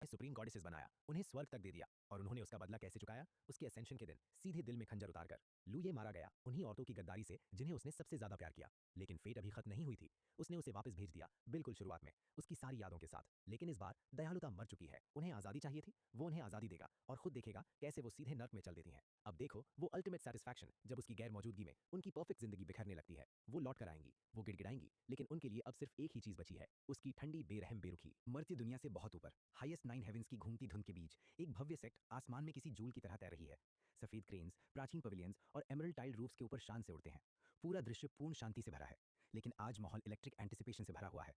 Supreme goddesses बनाया, उन्हें स्वर्ग तक दे दिया। और उन्होंने उसका बदला कैसे चुकाया? उसके असेंशन के दिन सीधे दिल में खंजर उतारकर। लुये मारा गया उन्हीं औरतों की गद्दारी से जिन्हें उसने सबसे ज्यादा प्यार किया। लेकिन फेट अभी खत्म नहीं हुई थी। उसने उसे वापस भेज दिया, बिल्कुल शुरुआत में, उसकी सारी यादों के साथ। लेकिन इस बार दयालुता मर चुकी है। उन्हें आजादी चाहिए थी, वो उन्हें आजादी देगा और खुद देखेगा कैसे वो सीधे नर्क में चल देती हैं। अब देखो वो अल्टीमेट सेटिस्फैक्शन जब उसकी गैर मौजूदगी में उनकी परफेक्ट जिंदगी बिखरने लगती है। वो लौट कर आएंगी, वो गिड़गिड़ाएंगी, लेकिन उनके लिए अब सिर्फ एक ही चीज बची है, उसकी ठंडी बेरहम बेरुखी। मरती दुनिया से बहुत ऊपर हाईएस्ट 9 हेवेंस की घूमती धुंध के बीच एक भव्य सेक्ट आसमान में किसी जूल की तरह तैर रही है। सफेद क्रेन्स, प्राचीन पवेलियंस और एमरल्ड टाइल्ड रूफ्स के ऊपर शान से उड़ते हैं। पूरा दृश्य पूर्ण शांति से भरा है। लेकिन आज माहौल इलेक्ट्रिक एंटिसिपेशन से भरा हुआ है।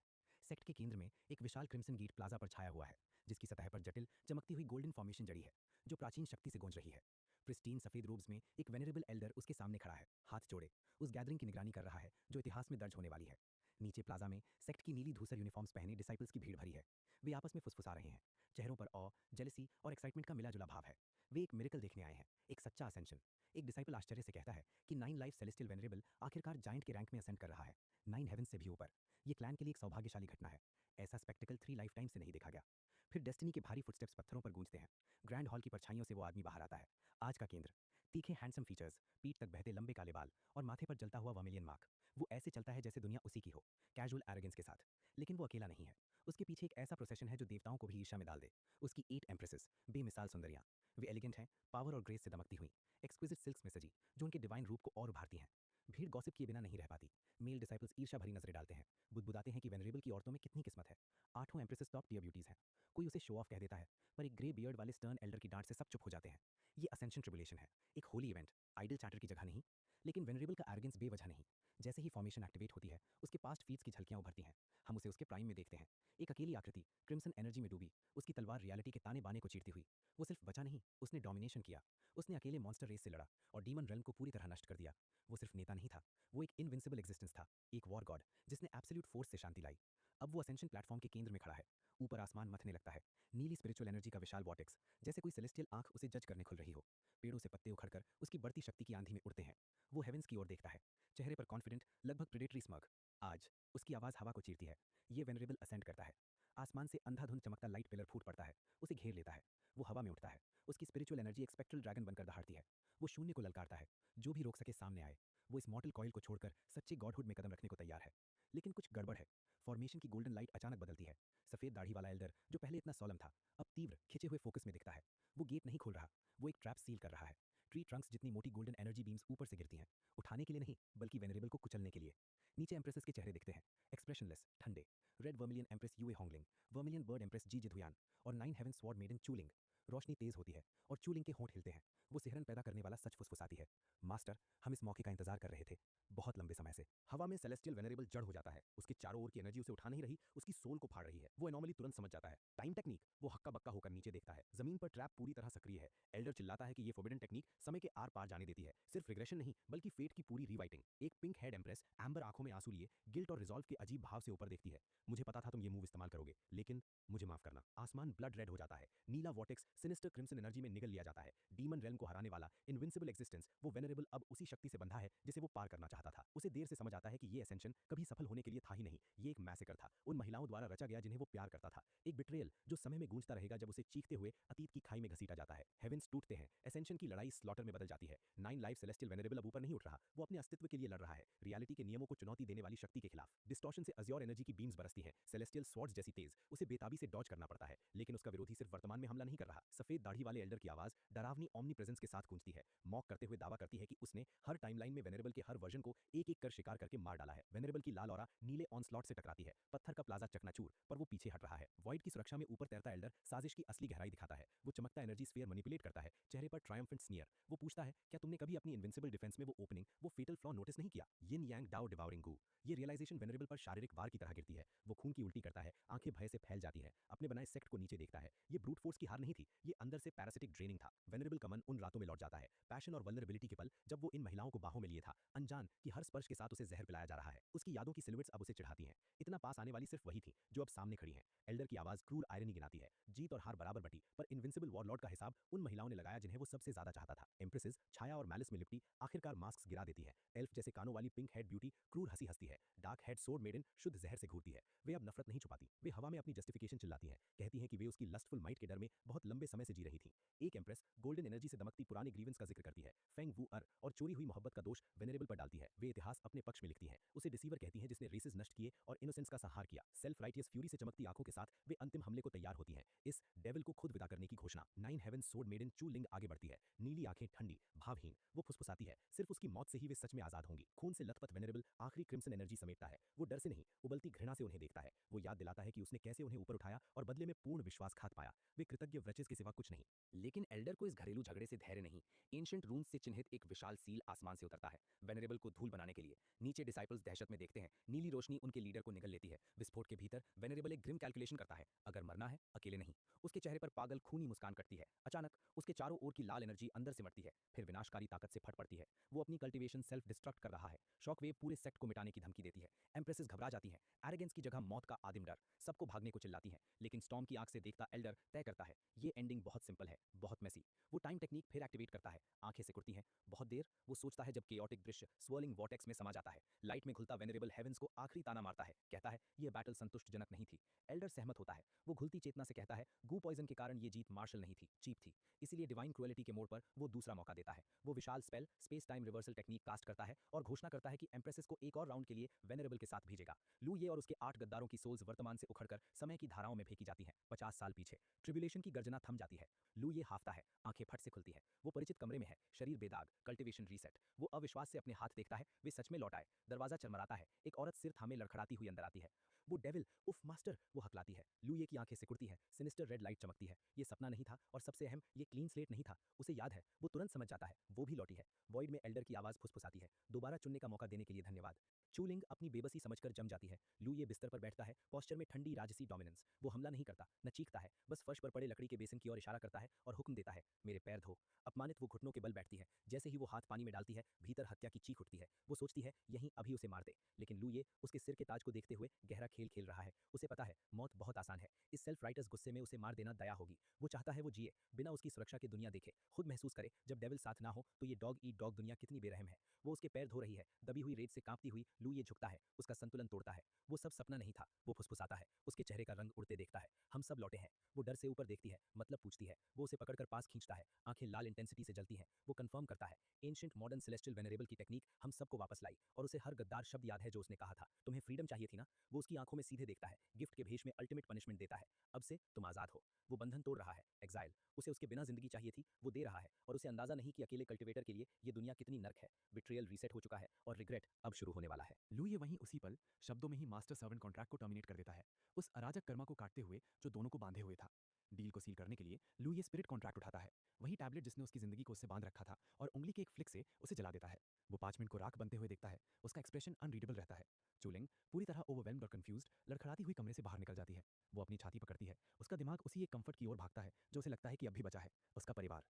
सेक्ट के केंद्र में एक विशाल क्रिम्सन गेट प्लाजा पर छाया हुआ है, जिसकी सतह पर जटिल चमकती हुई गोल्डन फॉर्मेशन जड़ी है, जो प्राचीन शक्ति से गूंज रही है। प्रिस्टीन सफेद रूब्स में एक वेनरेबल एल्डर उसके सामने खड़ा है, हाथ जोड़े, उस गैदरिंग की निगरानी कर रहा है जो इतिहास में दर्ज होने वाली है। नीचे प्लाजा में सेक्ट की नीली धूसर यूनिफॉर्म्स पहने डिसाइपल्स की भीड़ भरी है। वे आपस में फुसफुसा रहे हैं। चेहरों पर ऑ, जेलसी और एक्साइटमेंट का मिला जुला भाव है। वे एक मिरेकल देखने आए हैं, एक सच्चा असेंशन। एक डिसाइपल आश्चर्य से कहता है कि 9 लाइफ सेलेस्टियल वेनरेबल आखिरकार जाइंट के रैंक में असेंड कर रहा है, 9 हेवन से भी ऊपर। ये क्लैन के लिए एक सौभाग्यशाली घटना है। ऐसा स्पेक्टिकल 3 लाइफ टाइम से नहीं देखा गया। फिर डेस्टिनी के भारी फुटस्टेप्स पत्थरों पर गूंजते हैं। ग्रैंड हॉल की परछाइयों से वो आदमी बाहर आता है। आज का केंद्र, तीखे हैंडसम फीचर्स, पीठ तक बहते लंबे काले बाल और माथे पर जलता हुआ वर्मिलियन मार्क। वो ऐसे चलता है जैसे दुनिया उसी की हो, कैजुअल एरोगेंस के साथ। लेकिन वो अकेला नहीं है। उसके पीछे एक ऐसा प्रोसेशन है जो देवताओं को भी ईर्ष्या में डाल दे। उसकी 8 एम्प्रेसेस, बेमिसाल सुंदरियां। वे एलिगेंट हैं, पावर और ग्रेस से दमकती हुई, एक्सक्विजिट सिल्क्स में सजी, जो उनके डिवाइन रूप को और उभारती हैं। भीड़ गॉसिप किए बिना नहीं रह पाती। मेल डिसाइपल्स ईर्ष्या भरी नजरें डालते हैं, बुदबुदाते हैं कि वेनरेबल की औरतों में कितनी किस्मत है। 8 एम्प्रेसेस टॉप टियर ब्यूटीज हैं। कोई उसे शो ऑफ कह देता है, पर एक ग्रे बियर्ड वाले स्टर्न एल्डर की डांट से सब चुप हो जाते हैं। ये असेंशन ट्रिबुलेशन है, एक होली इवेंट, आइडल चैटर की जगह नहीं। लेकिन वेनरेबल का एरोगेंस बेवजह नहीं। जैसे ही फॉर्मेशन एक्टिवेट होती है, उसके पास्ट फीट्स की झलकियां उभरती हैं। हम उसे उसके प्राइम में देखते हैं, एक अकेली आकृति, क्रिम्सन एनर्जी में डूबी, उसकी तलवार रियलिटी के ताने बाने को चीरती हुई। वो सिर्फ बचा नहीं, उसने डोमिनेशन किया। उसने अकेले मॉन्स्टर रेस से लड़ा और डीमन रेल्म को पूरी तरह नष्ट कर दिया। वो सिर्फ नेता नहीं था, वो एक इनविंसिबल एग्जिस्टेंस था, एक वॉर गॉड जिसने एब्सोल्यूट फोर्स से शांति लाई। अब वो असेंशन प्लेटफॉर्म के केंद्र में खड़ा है। ऊपर आसमान मथने लगता है, नीली स्पिरिचुअल एनर्जी का विशाल वॉटेक्स, जैसे कोई सेलेस्टियल आंख उसे जज करने खुल रही हो। पेड़ों से पत्ते उखड़कर उसकी बढ़ती शक्ति की आंधी में उड़ते हैं। वो हेवेंस की ओर देखता है, चेहरे पर कॉन्फिडेंट, लगभग प्रेडेटरी स्मग। आज उसकी आवाज हवा को चीरती है। ये वेनरेबल असेंड करता है। आसमान से अंधाधुंध चमकता लाइट पिलर फूट पड़ता है, उसे घेर लेता है। वो हवा में उठता है, उसकी स्पिरिचुअल एनर्जी एक स्पेक्ट्रल ड्रैगन बनकर दहाड़ती है। वो शून्य को ललकारता है, जो भी रोक सके सामने आए। वो इस मॉर्टल कॉइल को छोड़कर सच्चे गॉडहुड में कदम रखने को तैयार है। लेकिन कुछ गड़बड़ है। फॉर्मेशन की गोल्डन लाइट अचानक बदलती है। सफेद दाढ़ी वाला एल्डर जो पहले इतना सॉलम था, अब तीव्र खिंचे हुए फोकस में दिखता है। वो गेट नहीं खोल रहा, वो एक ट्रैप सील कर रहा है। ट्री ट्रंक्स जितनी मोटी गोल्डन एनर्जी बीम्स ऊपर से गिरती हैं, उठाने के लिए नहीं, बल्कि वेनरेबल को कुचलने के लिए। नीचे एम्प्रेसेस के चेहरे दिखते हैं, एक्सप्रेशनलेस, ठंडे। Red vermilion empress Yue Hongling, vermilion bird empress Ji जिधुयान और 9 हेवन स्वॉर्ड मेडन चूलिंग। रोशनी तेज होती है और चूलिंग के होंठ हिलते हैं। वो सिहरन पैदा करने वाला सच फुसफुसाती है, मास्टर, हम इस मौके का इंतजार कर रहे थे, बहुत लंबे समय से। हवा में सेलेस्टियल वेनरेबल जड़ हो जाता है। उसके चारों ओर की एनर्जी उसे उठा नहीं रही, उसकी सोल को फाड़ रही है। वो एनॉमली तुरंत समझ जाता है। Time technique. वो हक्का बक्का होकर नीचे देखता है, जमीन पर ट्रैप पूरी तरह सक्रिय है। एल्डर चिल्लाता है कि ये फोरबिडन टेक्निक समय के आर पार जाने देती है, सिर्फ रिग्रेशन नहीं बल्कि फेट की पूरी रीवाइटिंग। एक पिंक हेड एम्प्रेस एम्बर आंखों में आंसू लिए गिल्ट और रिजॉल्व के अजीब भाव से ऊपर देखती है। मुझे पता था तुम ये मूव इस्तेमाल करोगे, लेकिन मुझे माफ करना। आसमान ब्लड रेड हो जाता है, नीला वॉटेक्स सिनिस्टर क्रिम्सन एनर्जी में निगल लिया जाता है। डीमन रेल्म को हराने वाला इनविंसिबल एग्जिस्टेंस, वो वेनरेबल अब उसी शक्ति से बंधा है जिसे वो पार करना चाहता था। उसे देर से समझ आता है कि ये एसेंशन कभी सफल होने के लिए था ही नहीं, ये एक मैसेकर था, उन महिलाओं द्वारा रचा गया जिन्हें वो प्यार करता था। एक बिट्रेयल जो समय में गूंजता रहेगा जब उसे चीखते हुए अतीत की खाई में घसीटा जाता है। हेवेंस टूटते हैं, एसेंशन की लड़ाई स्लॉटर में बदल जाती है। 9 लाइफ सेलेस्टियल वेनरेबल अब ऊपर नहीं उठ रहा, वो अपने अस्तित्व के लिए लड़ रहा है, रियलिटी के नियमों को चुनौती देने वाली शक्ति के खिलाफ। डिस्टॉर्शन से अज्योर एनर्जी की बीम्स बरसती हैं, सेलेस्टियल स्वॉर्ड्स जैसी तेज। उसे बेताबी से डॉज करना पड़ता है, लेकिन उसका विरोधी सिर्फ वर्तमान में हमला नहीं कर रहा। सफेद दाढ़ी वाले एल्डर की आवाज डरावनी ओमनी प्रेजेंस के साथ गूंजती है, मॉक करते हुए दावा करती है कि उसने हर टाइमलाइन में वेनरेबल के हर वर्जन को एक एक कर शिकार करके मार डाला है। वेनरेबल की लाल औरा नीले ऑनस्लॉट से टकराती है, पत्थर का प्लाजा चकनाचूर, पर वो पीछे हट रहा है। वॉइड की सुरक्षा में ऊपर तैरता एल्डर साजिश की असली गहराई दिखाता है। वो चमकता एनर्जी स्फीयर मैनिपुलेट करता है, चेहरे पर ट्रायम्फेंट स्नीयर। वो पूछता है, क्या तुमने कभी अपनी इनविंसिबल डिफेंस में वो ओपनिंग, वो फेटल फ्लॉ नोटिस नहीं किया? यिन यांग डाओ डिवाउरिंग गू। ये रियलाइजेशन वेनरेबल पर शारीरिक वार की तरह गिरती है। वो खून की उल्टी करता है, आंखें भय से फैल जाती हैं, अपने बनाए सेक्ट को नीचे देखता है। ये ब्रूट फोर्स की हार नहीं थी, ये अंदर से पैरासिटिक ड्रेनिंग था। वेनरेबल का मन उन रातों में लौट जाता है, पैशन और वल्नरेबिलिटी के पल, जब वो इन महिलाओं को बाहों में लिए था, अनजान कि हर स्पर्श के साथ उसे जहर पिलाया जा रहा है। उसकी यादों की सिलुएट्स अब उसे चिढ़ाती हैं। इतना पास आने वाली सिर्फ वही थी जो अब सामने खड़ी हैं। एल्डर की आवाज क्रूर आयरनी गिनाती है, जीत और हार बराबर बटी, पर इनविंसिबल वॉरलॉर्ड का हिसाब उन महिलाओं ने लगाया जिन्हें वो सबसे ज्यादा चाहता था। एम्प्रेसेस छाया और मैलिस में लिपटी आखिरकार मास्क गिरा देती है। एल्फ जैसे कानों वाली पिंक हेड ब्यूटी क्रूर हंसी हंसती है। डार्क हेड सोर्ड मेडन शुद्ध जहर से घूरती है। वे अब नफरत नहीं छुपाती, वे हवा में अपनी जस्टिफिकेशन चिल्लाती हैं, कहती हैं कि वे उसकी लस्टफुल माइट के डर में बहुत लंबे समय से जी रही थी। एक एम्प्रेस गोल्डन एनर्जी से दमकती पुरानी ग्रीवेंस का जिक्र करती है, फेंग वू अर और चोरी हुई मोहब्बत का दोष वेनरेबल पर डालती है। वे इतिहास अपने पक्ष में लिखती हैं, उसे डिसीवर कहती हैं जिसने रेसेस नष्ट किए और इनोसेंस का संहार किया। सेल्फ राइटियस फ्यूरी से चमकती आंखों के साथ वे अंतिम हमले को तैयार होती हैं, इस डेविल को खुद विदा करने की घोषणा। नाइन हेवन सोर्ड मेडन चू लिंग आगे बढ़ती है, नीली आंखें ठंडी भावहीन, वो फुसफुसाती है, सिर्फ उसकी मौत से ही वे सच में आजाद होंगी। खून से लथपथ वेनरेबल आखिरी क्रिम्सन एनर्जी समेटता है, वो डर से नहीं उबलती घृणा से उन्हें देखता है। वो याद दिलाता है कि उसने कैसे उन्हें ऊपर उठाया और बदले में पूर्ण विश्वासघात पाया। वे कृतज्ञ व्रचेस के सिवा कुछ नहीं। लेकिन एल्डर को इस घरेलू झगड़े से धैर्य नहीं। एंशिएंट रून्स से चिन्हित एक विशाल सील आसमान से उतरता है, वेनरेबल को धूल बनाने के लिए। नीचे डिसाइपल्स दहशत में देखते हैं, नीली रोशनी उनके लीडर को निगल लेती है। विस्फोट के भीतर वेनरेबल एक ग्रिम कैलकुलेशन करता है, अगर मरना है अकेले नहीं। उसके चेहरे पर पागल खूनी मुस्कान कटती है। अचानक उसके चारों ओर की लाल एनर्जी अंदर से मरती है, फिर विनाशकारी ताकत से फट पड़ती है। वो अपनी कल्टीवेशन सेल्फ डिस्ट्रक्ट कर रहा है। शॉकवेव पूरे सेक्ट को मिटाने की धमकी देती है। एम्प्रेसेस घबरा जाती हैं, एरोगेंस की जगह मौत का आदिम डर। सबको भागने को चिल्लाती हैं, लेकिन स्टॉर्म की आंख से देखता एल्डर तय करता है, ये एंडिंग बहुत सिंपल है, बहुत मेसी। वो टाइम टेक्निक फिर एक्टिवेट करता है, आंखें सिकुड़ती हैं। बहुत देर वो सोचता है, जब केओटिक दृश्य स्वर्लिंग वॉर्टेक्स में समा जाता है। लाइट में घुलता वेनरेबल हेवेंस को आखिरी ताना मारता है, कहता है ये बैटल संतुष्टजनक नहीं थी। एल्डर सहमत होता है, वो घुलती चेतना से कहता है गू पॉइजन के कारण ये जीत मार्शल नहीं थी, चीप थी। इसीलिए डिवाइन क्रुएलिटी के मोड़ पर वो दूसरा मौका देता है। वो विशाल spell space time reversal technique cast करता है और घोषणा करता है कि एम्प्रेसेस को एक और राउंड के लिए वेनरेबल के साथ भेजेगा। लू ये और उसके 8 गद्दारों की सोल्स वर्तमान से उखड़कर समय की धाराओं में फेंकी जाती हैं। 50 साल पीछे ट्रिब्यूलेशन की गर्जना थम जाती है। लू ये हाफता है, आंखें फट से खुलती है। वो परिचित कमरे में है, शरीर बेदाग, कल्टीवेशन रीसेट। वो अविश्वास से अपने हाथ देखता है, वे सच में लौट आए। दरवाजा चरमराता है, एक औरत सिर थामे लड़खड़ाती हुई अंदर आती है। वो डेविल, उफ मास्टर, वो हकलाती है। लूये की आंखें सिकुड़ती हैं, सिनिस्टर रेड लाइट चमकती है। ये सपना नहीं था और सबसे अहम, ये क्लीन स्लेट नहीं था। उसे याद है, वो तुरंत समझ जाता है, वो भी लौटी है। वॉइड में एल्डर की आवाज फुसफुसाती है, दोबारा चुनने का मौका देने के लिए धन्यवाद। चूलिंग अपनी बेबसी समझकर जम जाती है। लू ये बिस्तर पर बैठता है, पोस्चर में ठंडी राजसी डोमिनेंस। वो हमला नहीं करता, न चीखता है, बस फर्श पर पड़े लकड़ी के बेसिन की ओर इशारा करता है और हुक्म देता है, मेरे पैर धो। अपमानित वो घुटनों के बल बैठती है। जैसे ही वो हाथ पानी में डालती है, भीतर हत्या की चीख उठती है। वो सोचती है, यहीं अभी उसे मार दे, लेकिन लू ये उसके सिर के ताज को देखते हुए गहरा खेल खेल रहा है। उसे पता है, मौत बहुत आसान है। इस सेल्फ राइटर्स गुस्से में उसे मार देना दया होगी। वो चाहता है वो जिए, बिना उसकी सुरक्षा के दुनिया देखे, खुद महसूस करे, जब डेविल साथ ना हो तो ये डॉग ईट डॉग दुनिया कितनी बेरहम है। वो उसके पैर धो रही है, दबी हुई रेत से कांपती हुई लू ये झुकता है, उसका संतुलन तोड़ता है। वो सब सपना नहीं था, वो फुसफुसाता है, उसके चेहरे का रंग उड़ते देखता है। हम सब लौटे हैं। वो डर से ऊपर देखती है, मतलब पूछती है। वो उसे पकड़कर पास खींचता है, आंखें लाल इंटेंसिटी से जलती हैं। वो कंफर्म करता है, एंशिएंट मॉडर्न सेलेस्टियल वेनरेबल की टेक्निक हम सबको वापस लाई और उसे हर गद्दार शब्द याद है जो उसने कहा था, तुम्हें फ्रीडम चाहिए थी ना। वो उसकी आंखों में सीधे देखता है, गिफ्ट के भेष में अल्टीमेट पनिशमेंट देता है, अब से तुम आजाद हो। वो बंधन तोड़ रहा है, एग्जाइल। उसे उसके बिना जिंदगी चाहिए थी, वो दे रहा है, और उसे अंदाजा नहीं कि अकेले कल्टिवेटर के लिए ये दुनिया कितनी नर्क है। बिट्रियल रीसेट हो चुका है और रिग्रेट अब शुरू होने वाला है। लू ये वहीं उसी पल शब्दों में ही मास्टर सर्वेंट कॉन्ट्रैक्ट को टर्मिनेट कर देता है, उस अराजक कर्मा को काटते हुए जो दोनों को बांधे हुए था। डील को सील करने के लिए लू ये स्पिरिट कॉन्ट्रैक्ट उठाता है, वही टैबलेट जिसने उसकी जिंदगी को उससे बांध रखा था, और उंगली के एक फ्लिक से उसे जला देता है। वो 5 मिनट को राख बनते हुए देखता है, उसका एक्सप्रेशन अनरीडेबल रहता है। चूलिंग पूरी तरह ओवरवेल्म्ड और कंफ्यूज्ड लड़खड़ाती हुई कमरे से बाहर निकल जाती है। वो अपनी छाती पकड़ती है, उसका दिमाग उसी एक कंफर्ट की ओर भागता है जो उसे लगता है कि अब भी बचा है, उसका परिवार।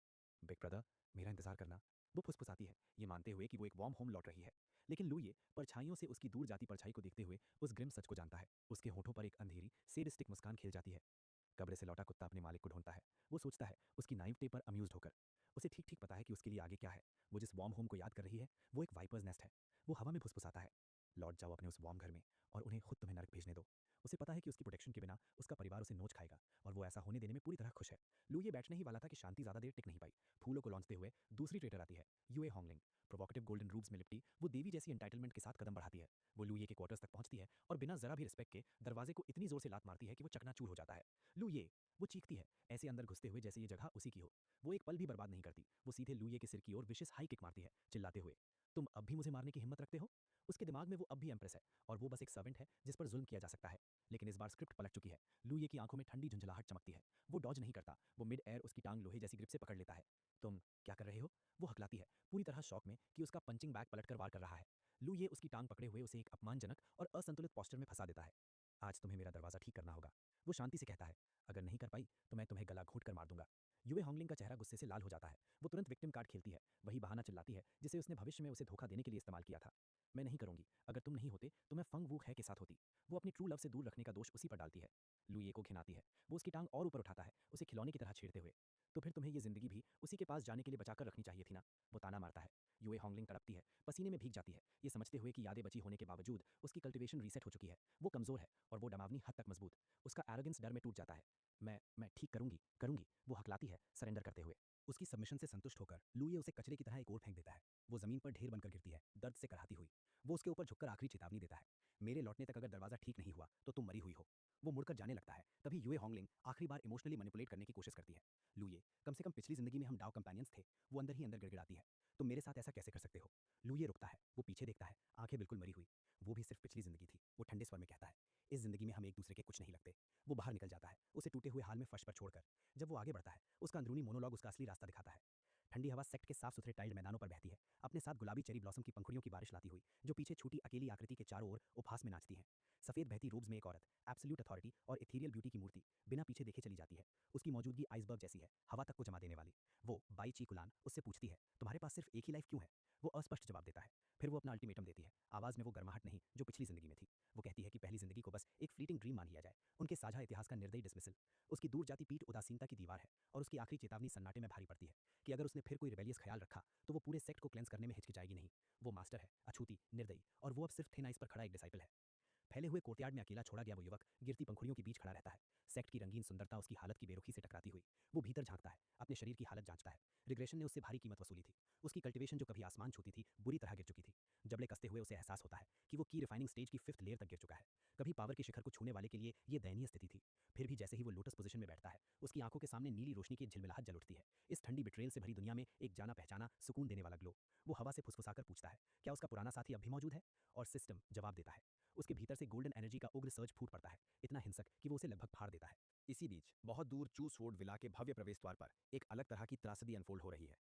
बिग ब्रदर, मेरा इंतजार करना, वो फुसफुसाती है, ये मानते हुए कि वो एक वार्म होम लौट रही है। लेकिन लू ये परछाइयों से उसकी दूर जाती परछाई को देखते हुए उस ग्रिम सच को जानता है। उसके होठों पर एक अंधेरी सेडिस्टिक मुस्कान खिल जाती है। कब्र से लौटा कुत्ता अपने मालिक को ढूंढता है, वो सोचता है उसकी नाइवटे पर अम्यूज्ड होकर। उसे ठीक ठीक पता है कि उसके लिए आगे क्या है। वो जिस वार्म होम को याद कर रही है, वो एक वाइपर्स नेस्ट है। वो हवा में फुसफुसाता है, लौट जाओ अपने उस वार्म घर में और उन्हें खुद तुम्हें नरक भेजने दो। उसे पता है कि उसकी प्रोटेक्शन के बिना उसका परिवार उसे नोच खाएगा, और वो ऐसा होने देने में पूरी तरह खुश है। लू ये बैठने ही वाला था कि शांति ज्यादा देर टिक नहीं पाई। फूलों को लॉन्चते हुए दूसरी ट्रेटर आती है, यूए हॉन्गलिंग। प्रोवोकेटिव गोल्डन रूब्स में लिपटी वो देवी जैसी एंटाइटलमेंट के साथ कदम बढ़ाती है। वो लू ये के क्वार्टर्स तक पहुंचती है और बिना जरा भी रिस्पेक्ट के दरवाजे को इतनी जोर से लात मारती है कि वो चकनाचूर हो जाता है। लू ये, वो चीखती है, ऐसे अंदर घुसते हुए जैसे ये जगह उसी की हो। वो एक पल भी बर्बाद नहीं करती, वो सीधे लू ये के सिर की ओर विशिस हाई किक मारती है, चिल्लाते हुए, तुम अब भी मुझे मारने की हिम्मत रखते हो। उसके दिमाग में वो अब भी एम्प्रेस है, और वो बस एक सर्वेंट है जिस पर जुल्म किया जा सकता है। लेकिन इस बार स्क्रिप्ट पलट चुकी है। लू ये की आंखों में ठंडी झुंझलाहट चमकती है। वो डॉज नहीं करता, वो मिड एयर उसकी टांग लोहे जैसी ग्रिप से पकड़ लेता है। तुम क्या कर रहे हो, वो हकलाती है, पूरी तरह शॉक में कि उसका पंचिंग बैग पलट कर वार कर रहा है। लू ये उसकी टांग पकड़े हुए उसे एक अपमानजनक और असंतुलित पोस्चर में फंसा देता है। आज तुम्हें मेरा दरवाजा ठीक करना होगा, वो शांति से कहता है, अगर नहीं कर पाई तो मैं तुम्हें गला घोंट कर मार दूंगा। यूए हॉन्गलिंग का चेहरा गुस्से से लाल हो जाता है। वो तुरंत विक्टिम कार्ड खेलती है, वही बहाना चिल्लाती है जिसे उसने भविष्य में उसे धोखा देने के लिए इस्तेमाल किया था। मैं नहीं करूंगी, अगर तुम नहीं होते तो मैं फंग वू है के साथ होती। वो अपनी ट्रू लव से दूर रखने का दोष उसी पर डालती है। लू ये को घिनाती है, वो उसकी टांग और ऊपर उठाता है, उसे खिलौने खिलौने की तरह छेड़ते हुए। तो फिर तुम्हें ये ज़िंदगी भी उसी के पास जाने के लिए बचाकर रखनी चाहिए थी ना? वो ताना मारता है। यूए होंगलिंग तड़पती है, पसीने में भीग जाती है, ये समझते हुए कि यादें बची होने के बावजूद उसकी कल्टीवेशन रीसेट हो चुकी है। वो कमज़ोर है और वो डरावनी हद तक मजबूत। उसका एरोगेंस डर में टूट जाता है। मैं ठीक करूँगी, करूँगी, वो हकलाती है सरेंडर करते हुए। उसकी सबमिशन से संतुष्ट होकर लुई उसे कचरे की तरह एक ओर फेंक देता है। वो ज़मीन पर ढेर बनकर गिरती है, दर्द से कराहती हुई। वो उसके ऊपर झुककर आखिरी चेतावनी देता है, मेरे लौटने तक अगर दरवाज़ा ठीक नहीं हुआ तो तुम मरी हुई हो। वो मुड़कर जाने लगता है, तभी यूए होंगलिंग आखिरी बार इमोशनली मैनिपुलेट करने की कोशिश करती है। लुई, कम से कम पिछली ज़िंदगी में हम डाव कंपेनियंस थे। वो अंदर ही अंदर गिड़गिड़ाती है, तुम मेरे साथ ऐसा कैसे कर सकते हो? लुई रुकता है, वो पीछे देखता है, आंखें बिल्कुल मरी हुई। वो भी सिर्फ पिछली ज़िंदगी थी। वो ठंडे स्वर में कहता है, इस ज़िंदगी में हम एक दूसरे के कुछ नहीं लगते। वो बाहर निकल जाता है, उसे टूटे हुए हाल में फर्श पर छोड़कर। जब वो आगे बढ़ता है, उसका अंदरूनी मोनोलॉग उसका असली रास्ता दिखाता है। ठंडी हवा सेक्ट के साफ सुथरे टाइल्ड मैदानों पर बहती है, अपने साथ गुलाबी चेरी ब्लॉसम की पंखुड़ियों की बारिश लाती हुई, जो पीछे छूटी अकेली आकृति के चारों ओर उपहास में नाचती हैं। सफेद बहती रोब्स में एक औरत, एब्सोल्यूट अथॉरिटी और इथीरियल ब्यूटी की मूर्ति, बिना पीछे देखे चली जाती है। उसकी मौजूदगी आइसबर्ग जैसी है, हवा तक को जमा देने वाली। वो बाई ची कुलान उससे पूछती है, तुम्हारे पास सिर्फ एक ही लाइफ क्यों है? वो अस्पष्ट जवाब देता है। फिर वो अपना अल्टीमेटम देती है, आवाज़ में वो गर्माहट नहीं जो पिछली जिंदगी में थी। वो कहती है कि पहली जिंदगी को बस एक फ्लीटिंग ड्रीम मान लिया जाए, उनके साझा इतिहास का निर्दयी डिसमिसल। उसकी दूर जाती पीठ उदासीनता की दीवार है और उसकी आखिरी चेतावनी सन्नाटे में भारी पड़ती है कि अगर उसने फिर कोई रिबेलियस ख्याल रखा तो वो पूरे सेक्ट को क्लेंस करने में हिचकिचाएगी नहीं। वो मास्टर है, अछूती, निर्दयी, और वो अब सिर्फ थिन आइस पर खड़ा एक डिसाइपल है। फैले हुए कोर्टयार्ड में अकेला छोड़ा गया वो युवक गिरती पंखुड़ियों के बीच खड़ा रहता है। सेक्ट की रंगीन सुंदरता उसकी हालत की बेरुखी से टकराती हुई। वो भीतर झांकता है, अपने शरीर की हालत जांचता है। रिग्रेशन ने उससे भारी कीमत वसूली थी। उसकी कल्टीवेशन जो कभी आसमान छूती थी, बुरी तरह गिर चुकी थी। जबड़े कसते हुए उसे एहसास होता है कि वो की रिफाइनिंग स्टेज की 5th लेयर तक गिर चुका है। कभी पावर के शिखर को छूने वाले के लिए ये दयनीय स्थिति थी। फिर भी जैसे ही वो लोटस पोजीशन में बैठता है, उसकी आंखों के सामने नीली रोशनी की एक झिलमिलाहट जल उठती है। इस ठंडी बिट्रेल से भरी दुनिया में एक जाना पहचाना सुकून देने वाला ग्लो। वो हवा से फुसफुसाकर पूछता है, क्या उसका पुराना साथी अब भी मौजूद है? और सिस्टम जवाब देता है। उसके भीतर से गोल्डन एनर्जी का उग्र सर्ज फूट पड़ता है, इतना हिंसक कि वो उसे लगभग फाड़ देता है। इसी बीच बहुत दूर चू स्वॉर्ड विला के भव्य प्रवेश द्वार पर एक अलग तरह की त्रासदी अनफोल्ड हो रही है।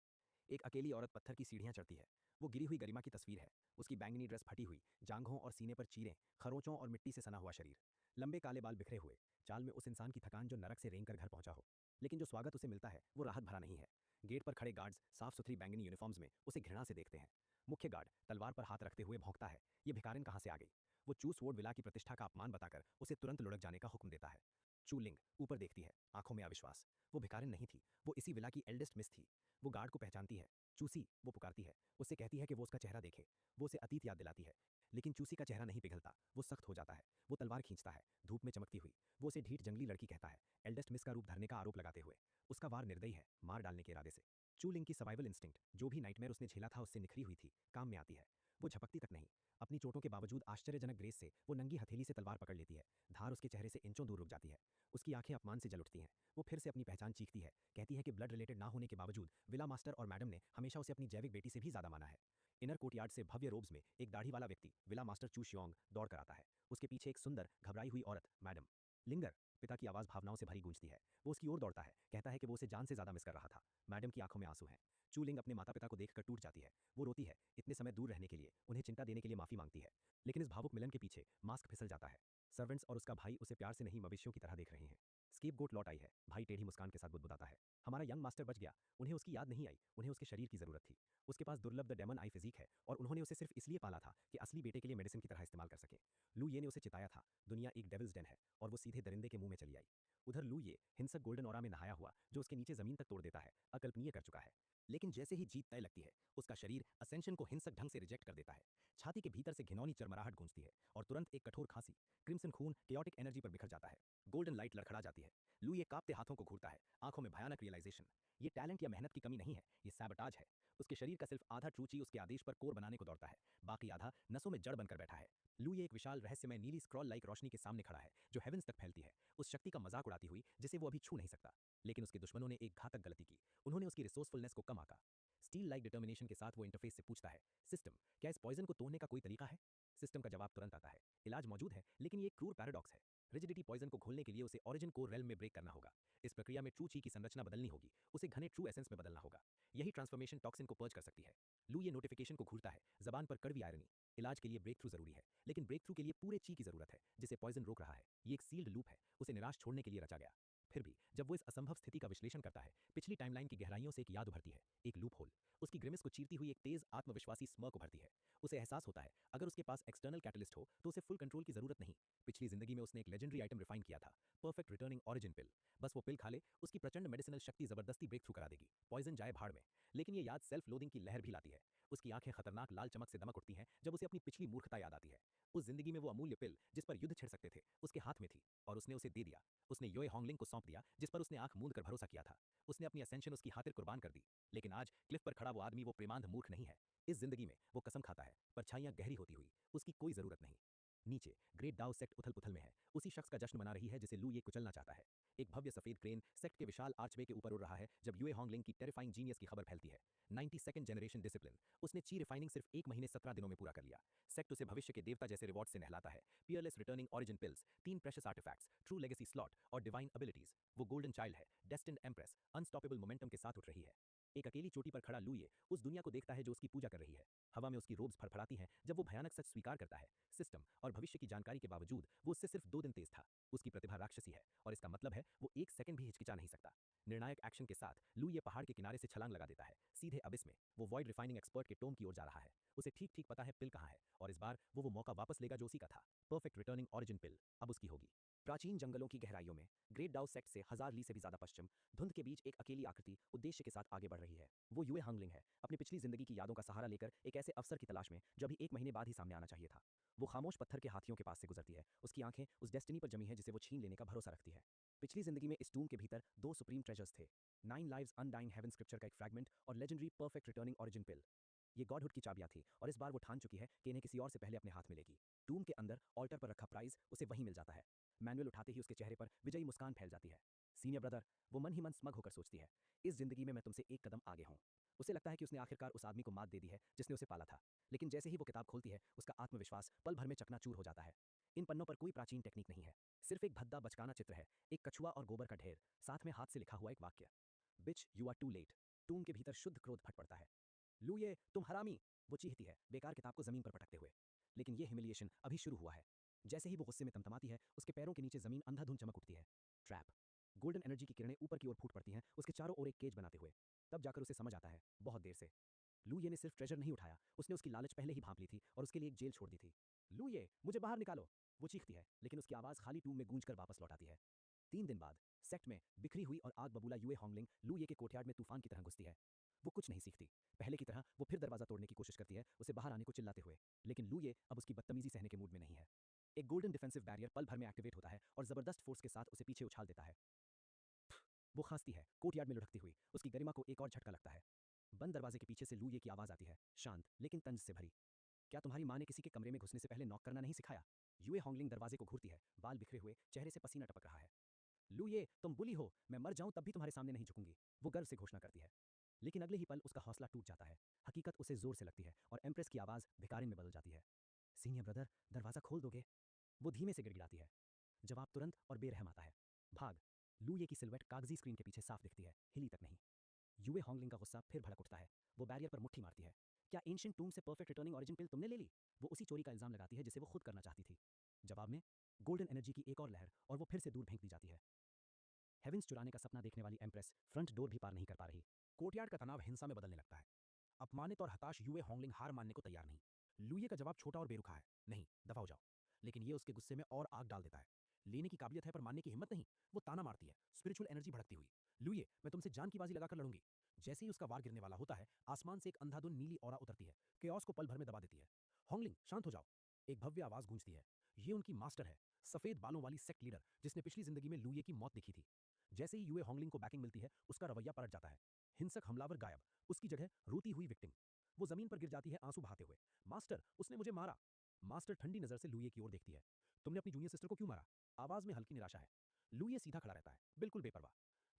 एक अकेली औरत पत्थर की सीढ़ियां चढ़ती है। वो गिरी हुई गरिमा की तस्वीर है। उसकी बैंगनी ड्रेस फटी हुई, जांघों और सीने पर चीरें, खरोंचों और मिट्टी से सना हुआ शरीर, लंबे काले बाल बिखरे हुए, चाल में उस इंसान की थकान जो नरक से रेंग कर घर पहुंचा हो। लेकिन जो स्वागत उसे मिलता है वो राहत भरा नहीं है। गेट पर खड़े गार्ड्स साफ सुथरी बैंगनी यूनिफॉर्म्स में उसे घृणा से देखते हैं। मुख्य गार्ड तलवार पर हाथ रखते हुए भौंकता है, ये भिखारिन कहाँ से आ गई? वो चू स्वॉर्ड विला की प्रतिष्ठा का अपमान बताकर उसे तुरंत लुढ़क जाने का हुक्म देता है। चू लिंग ऊपर देखती है, आंखों में अविश्वास। वो भिखारिन नहीं थी, वो इसी विला की एल्डेस्ट मिस थी। वो गार्ड को पहचानती है। चूसी, वो पुकारती है, उससे कहती है कि वो उसका चेहरा देखे। वो उसे अतीत याद दिलाती है, लेकिन चूसी का चेहरा नहीं पिघलता, वो सख्त हो जाता है। वो तलवार खींचता है, धूप में चमकती हुई। वो उसे ढीठ जंगली लड़की कहता है, एल्डेस्ट मिस का रूप धरने का आरोप लगाते हुए। उसका वार निर्दयी है, मार डालने के इरादे से। चू लिंग की सर्वाइवल इंस्टिंक्ट, जो भी नाइटमेयर उसने झेला था उससे निखरी हुई थी, काम में आती है। वो झपकती तक नहीं। अपनी चोटों के बावजूद आश्चर्यजनक ग्रेस से वो नंगी हथेली से तलवार पकड़ लेती है। धार उसके चेहरे से इंचों दूर रुक जाती है। उसकी आंखें अपमान से जल उठती हैं। वो फिर से अपनी पहचान चीखती है, कहती है कि ब्लड रिलेटेड ना होने के बावजूद विला मास्टर और मैडम ने हमेशा उसे अपनी जैविक बेटी से भी ज्यादा माना है। इनर कोर्टयार्ड से भव्य रोब्स में एक दाढ़ी वाला व्यक्ति विला मास्टर चू शियोंग दौड़ कर आता है। उसके पीछे एक सुंदर घबराई हुई औरत मैडम लिंगर। पिता की आवाज़ भावनाओं से भरी गूंजती है। वो उसकी ओर दौड़ता है, कहता है कि वो उसे जान से ज्यादा मिस कर रहा था। मैडम की आंखों में आंसू हैं। चू लिंग अपने माता पिता को देखकर टूट जाती है। वो रोती है, इतने समय दूर रहने के लिए, उन्हें चिंता देने के लिए माफी मांगती है। लेकिन इस भावुक मिलन के पीछे मास्क फिसल जाता है। सर्वेंट्स और उसका भाई उसे प्यार से नहीं मवेशियों की तरह देख रहे हैं। स्केपगोट लौट आई है, भाई टेढ़ी मुस्कान के साथ बुदबुदाता है। हमारा यंग मास्टर बच गया। उन्हें उसकी याद नहीं आई, उन्हें उसके शरीर की जरूरत थी। उसके पास दुर्लभ द डेमन आई फिजिक है और उन्होंने उसे सिर्फ इसलिए पाला था कि असली बेटे के लिए मेडिसिन की तरह इस्तेमाल कर सके। लू ये ने उसे चिताया था, दुनिया एक डेविल्स डेन है, और वो सीधे दरिंदे के मुंह में चली आई। उधर लू ये हिंसक गोल्डन ऑरा में नहाया हुआ जो उसके नीचे जमीन तक तोड़ देता है, अकल्पनीय कर चुका है। लेकिन जैसे ही जीत तय लगती है, उसका शरीर असेंशन को हिंसक ढंग से रिजेक्ट कर देता है। छाती के भीतर से घिनौनी चरमराहट गूंजती है और तुरंत एक कठोर खांसी, क्रिम्सन खून केओटिक एनर्जी पर बिखर जाता है। गोल्डन लाइट लड़खड़ा जाती है। लू ये कांपते हाथों को घूरता है, आंखों में भयानक रियलाइजेशन। ये टैलेंट या मेहनत की कमी नहीं है, ये सैबोटाज है। उसके शरीर का सिर्फ आधा ट्रूची उसके आदेश पर कोर बनाने को दौड़ता है, बाकी आधा नसों में जड़ बनकर बैठा है। लू ये एक विशाल रहस्यमय नीली स्क्रॉल लाइक रोशनी के सामने खड़ा है जो हेवेंस तक फैलती है, उस शक्ति का मजाक उड़ाती हुई जिसे वो अभी छू नहीं सकता। लेकिन उसके दुश्मनों ने एक घातक गलती की, उन्होंने उसकी रिसोर्सफुलनेस को कम आंका। स्टील लाइक डिटर्मिनेशन के साथ वो इंटरफेस से पूछता है, सिस्टम, क्या इस पॉइजन को तोड़ने का कोई तरीका है? सिस्टम का जवाब तुरंत आता है, इलाज मौजूद है, लेकिन ये एक क्रूर पैराडॉक्स है। रिजिडिटी पॉइजन को घोलने के लिए उसे ओरिजिन कोर रेल्म में ब्रेक करना होगा। इस प्रक्रिया में ट्रू ची की संरचना बदलनी होगी, उसे घने ट्रू एसेंस में बदलना होगा। यही ट्रांसफॉर्मेशन टॉक्सिन को पर्ज कर सकती है। लू ये नोटिफिकेशन को घूरता है, जबान पर कड़वी आयरनी। इलाज के लिए ब्रेक थ्रू जरूरी है, लेकिन ब्रेक थ्रू के लिए पूरे ची की जरूरत है जिसे पॉइजन रोक रहा है। ये एक सील्ड लूप है, उसे निराश छोड़ने के लिए रचा गया। फिर भी जब वो इस असंभव स्थिति का विश्लेषण करता है, पिछली टाइमलाइन की गहराइयों से एक याद उभरती है, एक लूप होल। उसकी ग्रिमिस को चीरती हुई एक तेज आत्मविश्वासी स्मर्क उभरती है। उसे एहसास होता है, अगर उसके पास एक्सटर्नल कैटलिस्ट हो तो उसे फुल कंट्रोल की जरूरत नहीं। पिछली जिंदगी में उसने एक लेजेंडरी आइटम रिफाइन किया था, परफेक्ट रिटर्निंग ऑरिजिन पिल। बस वो पिल खा ले, उसकी प्रचंड मेडिसिनल शक्ति जबरदस्ती ब्रेक थ्रू करा देगी, पॉइजन जाए भाड़ में। लेकिन ये याद सेल्फ लोदिंग की लहर भी लाती है। उसकी आंखें खतरनाक लाल चमक से दमक उठती हैं जब उसे अपनी पिछली मूर्खता याद आती है। उस जिंदगी में वो अमूल्य पिल जिस पर युद्ध छिड़ सकते थे उसके हाथ में थी, और उसने उसे दे दिया। उसने योए होंगलिंग को सौंप दिया जिस पर उसने आंख मूंद कर भरोसा किया था। उसने अपनी असेंशन उसकी खातिर कुर्बान कर दी। लेकिन आज क्लिफ पर खड़ा वो आदमी वो प्रेमांध मूर्ख नहीं है। इस जिंदगी में वो कसम खाता है, परछाइयां गहरी होती हुई उसकी कोई जरूरत नहीं। नीचे ग्रेट डाउ सेक्ट उथल पुथल में है, उसी शख्स का जश्न मना रही है जिसे लू ये कुचलना चाहता है। एक भव्य सफेद क्रेन सेक्ट के विशाल आर्चवे के ऊपर उड़ रहा है जब यूए होंगलिंग की टेरिफाइंग जीनियस की खबर फैलती है। 92nd generation discipline. उसने ची रिफाइनिंग सिर्फ 1 महीने 17 दिनों में पूरा कर लिया। सेक्ट उसे भविष्य के देवता जैसे रिवॉर्ड से नहलाता है। Peerless returning origin pills, 3 precious artifacts, true legacy slot और डिवाइन एबिलिटीज। वो गोल्डन चाइल्ड है, डेस्टिन्ड एम्प्रेस, अनस्टॉपेबल मोमेंटम के साथ उठ रही है। एक अकेली चोटी पर खड़ा लुए उस दुनिया को देखता है जो उसकी पूजा कर रही है। हवा में उसकी रोब्स फड़फड़ाती हैं जब वो भयानक सच स्वीकार करता है। सिस्टम और भविष्य की जानकारी के बावजूद वो उससे सिर्फ 2 दिन तेज था। उसकी प्रतिभा राक्षसी है, और इसका मतलब है वो 1 सेकंड भी हिचकिचा नहीं सकता। निर्णायक एक्शन के साथ लू ये पहाड़ के किनारे से छलांग लगा देता है, सीधे अबिस में। वो वॉइड रिफाइनिंग एक्सपर्ट के टोम की ओर जा रहा है। उसे ठीक ठीक पता है पिल कहाँ है, और इस बार वो मौका वापस लेगा जो उसी का था। परफेक्ट रिटर्निंग ऑरिजिन पिल अब उसकी होगी। प्राचीन जंगलों की गहराइयों में ग्रेट डाउ सेक्ट से 1000 ली से भी ज्यादा पश्चिम, धुंध के बीच एक अकेली आकृति उद्देश्य के साथ आगे बढ़ रही है। वो यूए हांगलिंग है, अपनी पिछली जिंदगी की यादों का सहारा लेकर एक ऐसे अवसर की तलाश में जो अभी 1 महीने बाद ही सामने आना चाहिए था। वो खामोश पत्थर के हाथियों के पास से गुजरती है, उसकी आंखें उस डेस्टिनी पर जमी है जिसे वो छीन लेने का भरोसा रखती है। पिछली जिंदगी में इस टूम के भीतर 2 सुप्रीम ट्रेजर्स थे, 9 लाइव्स अनडाइंग हेवन स्क्रिप्चर का एक फ्रैगमेंट और लेजेंडरी परफेक्ट रिटर्निंग ऑरिजिन पिल। ये गॉडहुड की चाबियां थी, और इस बार वो ठान चुकी है कि इन्हें किसी और से पहले अपने हाथ मिलेगी। टूम के अंदर ऑल्टर पर रखा प्राइज उसे वहीं मिल जाता है। मैनुअल उठाते ही उसके चेहरे पर विजयी मुस्कान फैल जाती है। सीनियर ब्रदर, वो मन ही मन स्मग होकर सोचती है, इस जिंदगी में मैं तुमसे एक कदम आगे हूं। उसे लगता है कि उसने आखिरकार उस आदमी को मात दे दी है जिसने उसे पाला था। लेकिन जैसे ही वो किताब खोलती है उसका आत्मविश्वास पल भर में चकनाचूर हो जाता है। इन पन्नों पर कोई प्राचीन टेक्निक नहीं है, सिर्फ एक भद्दा बचकाना चित्र है, एक कछुआ और गोबर का ढेर, साथ में हाथ से लिखा हुआ एक वाक्य, bitch you are too late. Tomb के भीतर शुद्ध क्रोध फट पड़ता है। लू ये तुम हरामी, वो चीखती है, बेकार किताब को जमीन पर पटकते हुए। लेकिन ये ह्यूमिलिएशन अभी शुरू हुआ है। जैसे ही वो गुस्से में तमतमाती है उसके पैरों के नीचे जमीन अंधाधुंध चमक उठती है। ट्रैप। गोल्डन एनर्जी की किरणें ऊपर की ओर फूट पड़ती हैं उसके चारों ओर एक केज बनाते हुए। तब जाकर उसे समझ आता है, बहुत देर से। लू ये ने सिर्फ ट्रेजर नहीं उठाया, उसने उसकी लालच पहले ही भांप ली थी और उसके लिए एक जेल छोड़ दी थी। लू ये मुझे बाहर निकालो, वो चीखती है, लेकिन उसकी आवाज खाली टूम में गूंज कर वापस लौट आती है। 3 दिन बाद सेक्ट में बिखरी हुई और आग बबूला यूए होंगलिंग लू ये के कोर्टयार्ड में तूफान की तरह घुसती है। वो कुछ नहीं सीखती। पहले की तरह वो फिर दरवाजा तोड़ने की कोशिश करती है, उसे बाहर आने को चिल्लाते हुए। लेकिन लू ये अब उसकी बदतमीजी सहने के मूड में नहीं है। एक गोल्डन डिफेंसिव बैरियर पल भर में एक्टिवेट होता है और जबरदस्त फोर्स के साथ उसे पीछे उछाल देता है। वो खांसती है, कोर्टयार्ड में लुढ़कती हुई। उसकी गरिमा को एक और झटका लगता है। बंद दरवाजे के पीछे से लू ये की आवाज आती है, शांत लेकिन तंज से भरी। क्या तुम्हारी माँ ने किसी के कमरे में घुसने से पहले नॉक करना नहीं सिखाया? यूए होंगलिंग दरवाजे को घूरती है, बाल बिखरे हुए, चेहरे से पसीना टपक रहा है। लू ये तुम बुली हो, मैं मर जाऊं तब भी तुम्हारे सामने नहीं झुकूंगी, वो गर्व से घोषणा करती है। लेकिन अगले ही पल उसका हौसला टूट जाता है। हकीकत उसे जोर से लगती है और एम्प्रेस की आवाज भिखारिन में बदल जाती है। सीनियर ब्रदर, दरवाजा खोल दोगे? वो धीमे से गिड़गिड़ाती है। जवाब तुरंत और बेरहम आता है, भाग। लू ये की सिलवट कागजी स्क्रीन के पीछे साफ दिखती है, हिली तक नहीं। यूए होंगलिंग का गुस्सा फिर भड़क उठता है। वो बैरियर पर मुट्ठी मारती है। क्या एंशिएंट टूम से परफेक्ट रिटर्निंग ऑरिजिन पिल तुमने ले ली? वो उसी चोरी का इल्जाम लगाती है जिसे वो खुद करना चाहती थी। जवाब में गोल्डन एनर्जी की एक और लहर, और वो फिर से दूर फेंक दी जाती है। हेवेंस चुराने का सपना देखने वाली एम्प्रेस फ्रंट डोर भी पार नहीं कर पा रही। कोर्टयार्ड का तनाव हिंसा में बदलने लगता है। अपमानित और हताश यूए होंगलिंग हार मानने को तैयार नहीं। लुये का जवाब छोटा और बेरुखा है, नहीं, दफा हो जाओ। लेकिन ये उसके गुस्से में और आग डाल देता है। लेने की काबिलियत है पर मानने की हिम्मत नहीं। वो ताना मारती है, स्पिरिचुअल एनर्जी भड़कती हुई। लुये, मैं तुमसे जान की बाजी लगाकर लड़ूंगी। जैसे ही उसका वार गिरने वाला होता है, आसमान से एक अंधाधुन नीली औरा उतरती है, केओस को पल भर में दबा देती है। होंगलिंग, शांत हो जाओ, एक भव्य आवाज गूंजती है। ये उनकी मास्टर है, सफेद बालों वाली सेक्ट लीडर जिसने पिछली जिंदगी में लुये की मौत देखी थी। जैसे ही यूए होंगलिंग को बैकिंग मिलती है उसका रवैया पलट जाता है। हिंसक हमलावर गायब, उसकी जगह रोती हुई विक्टिम। वो जमीन पर गिर जाती है आंसू बहाते हुए। मास्टर, उसने मुझे मारा। मास्टर ठंडी नजर से लुये की ओर देखती है। तुमने अपनी जूनियर सिस्टर को क्यों मारा? आवाज में हल्की निराशा है। लुये सीधा खड़ा रहता है, बिल्कुल बेपरवाह।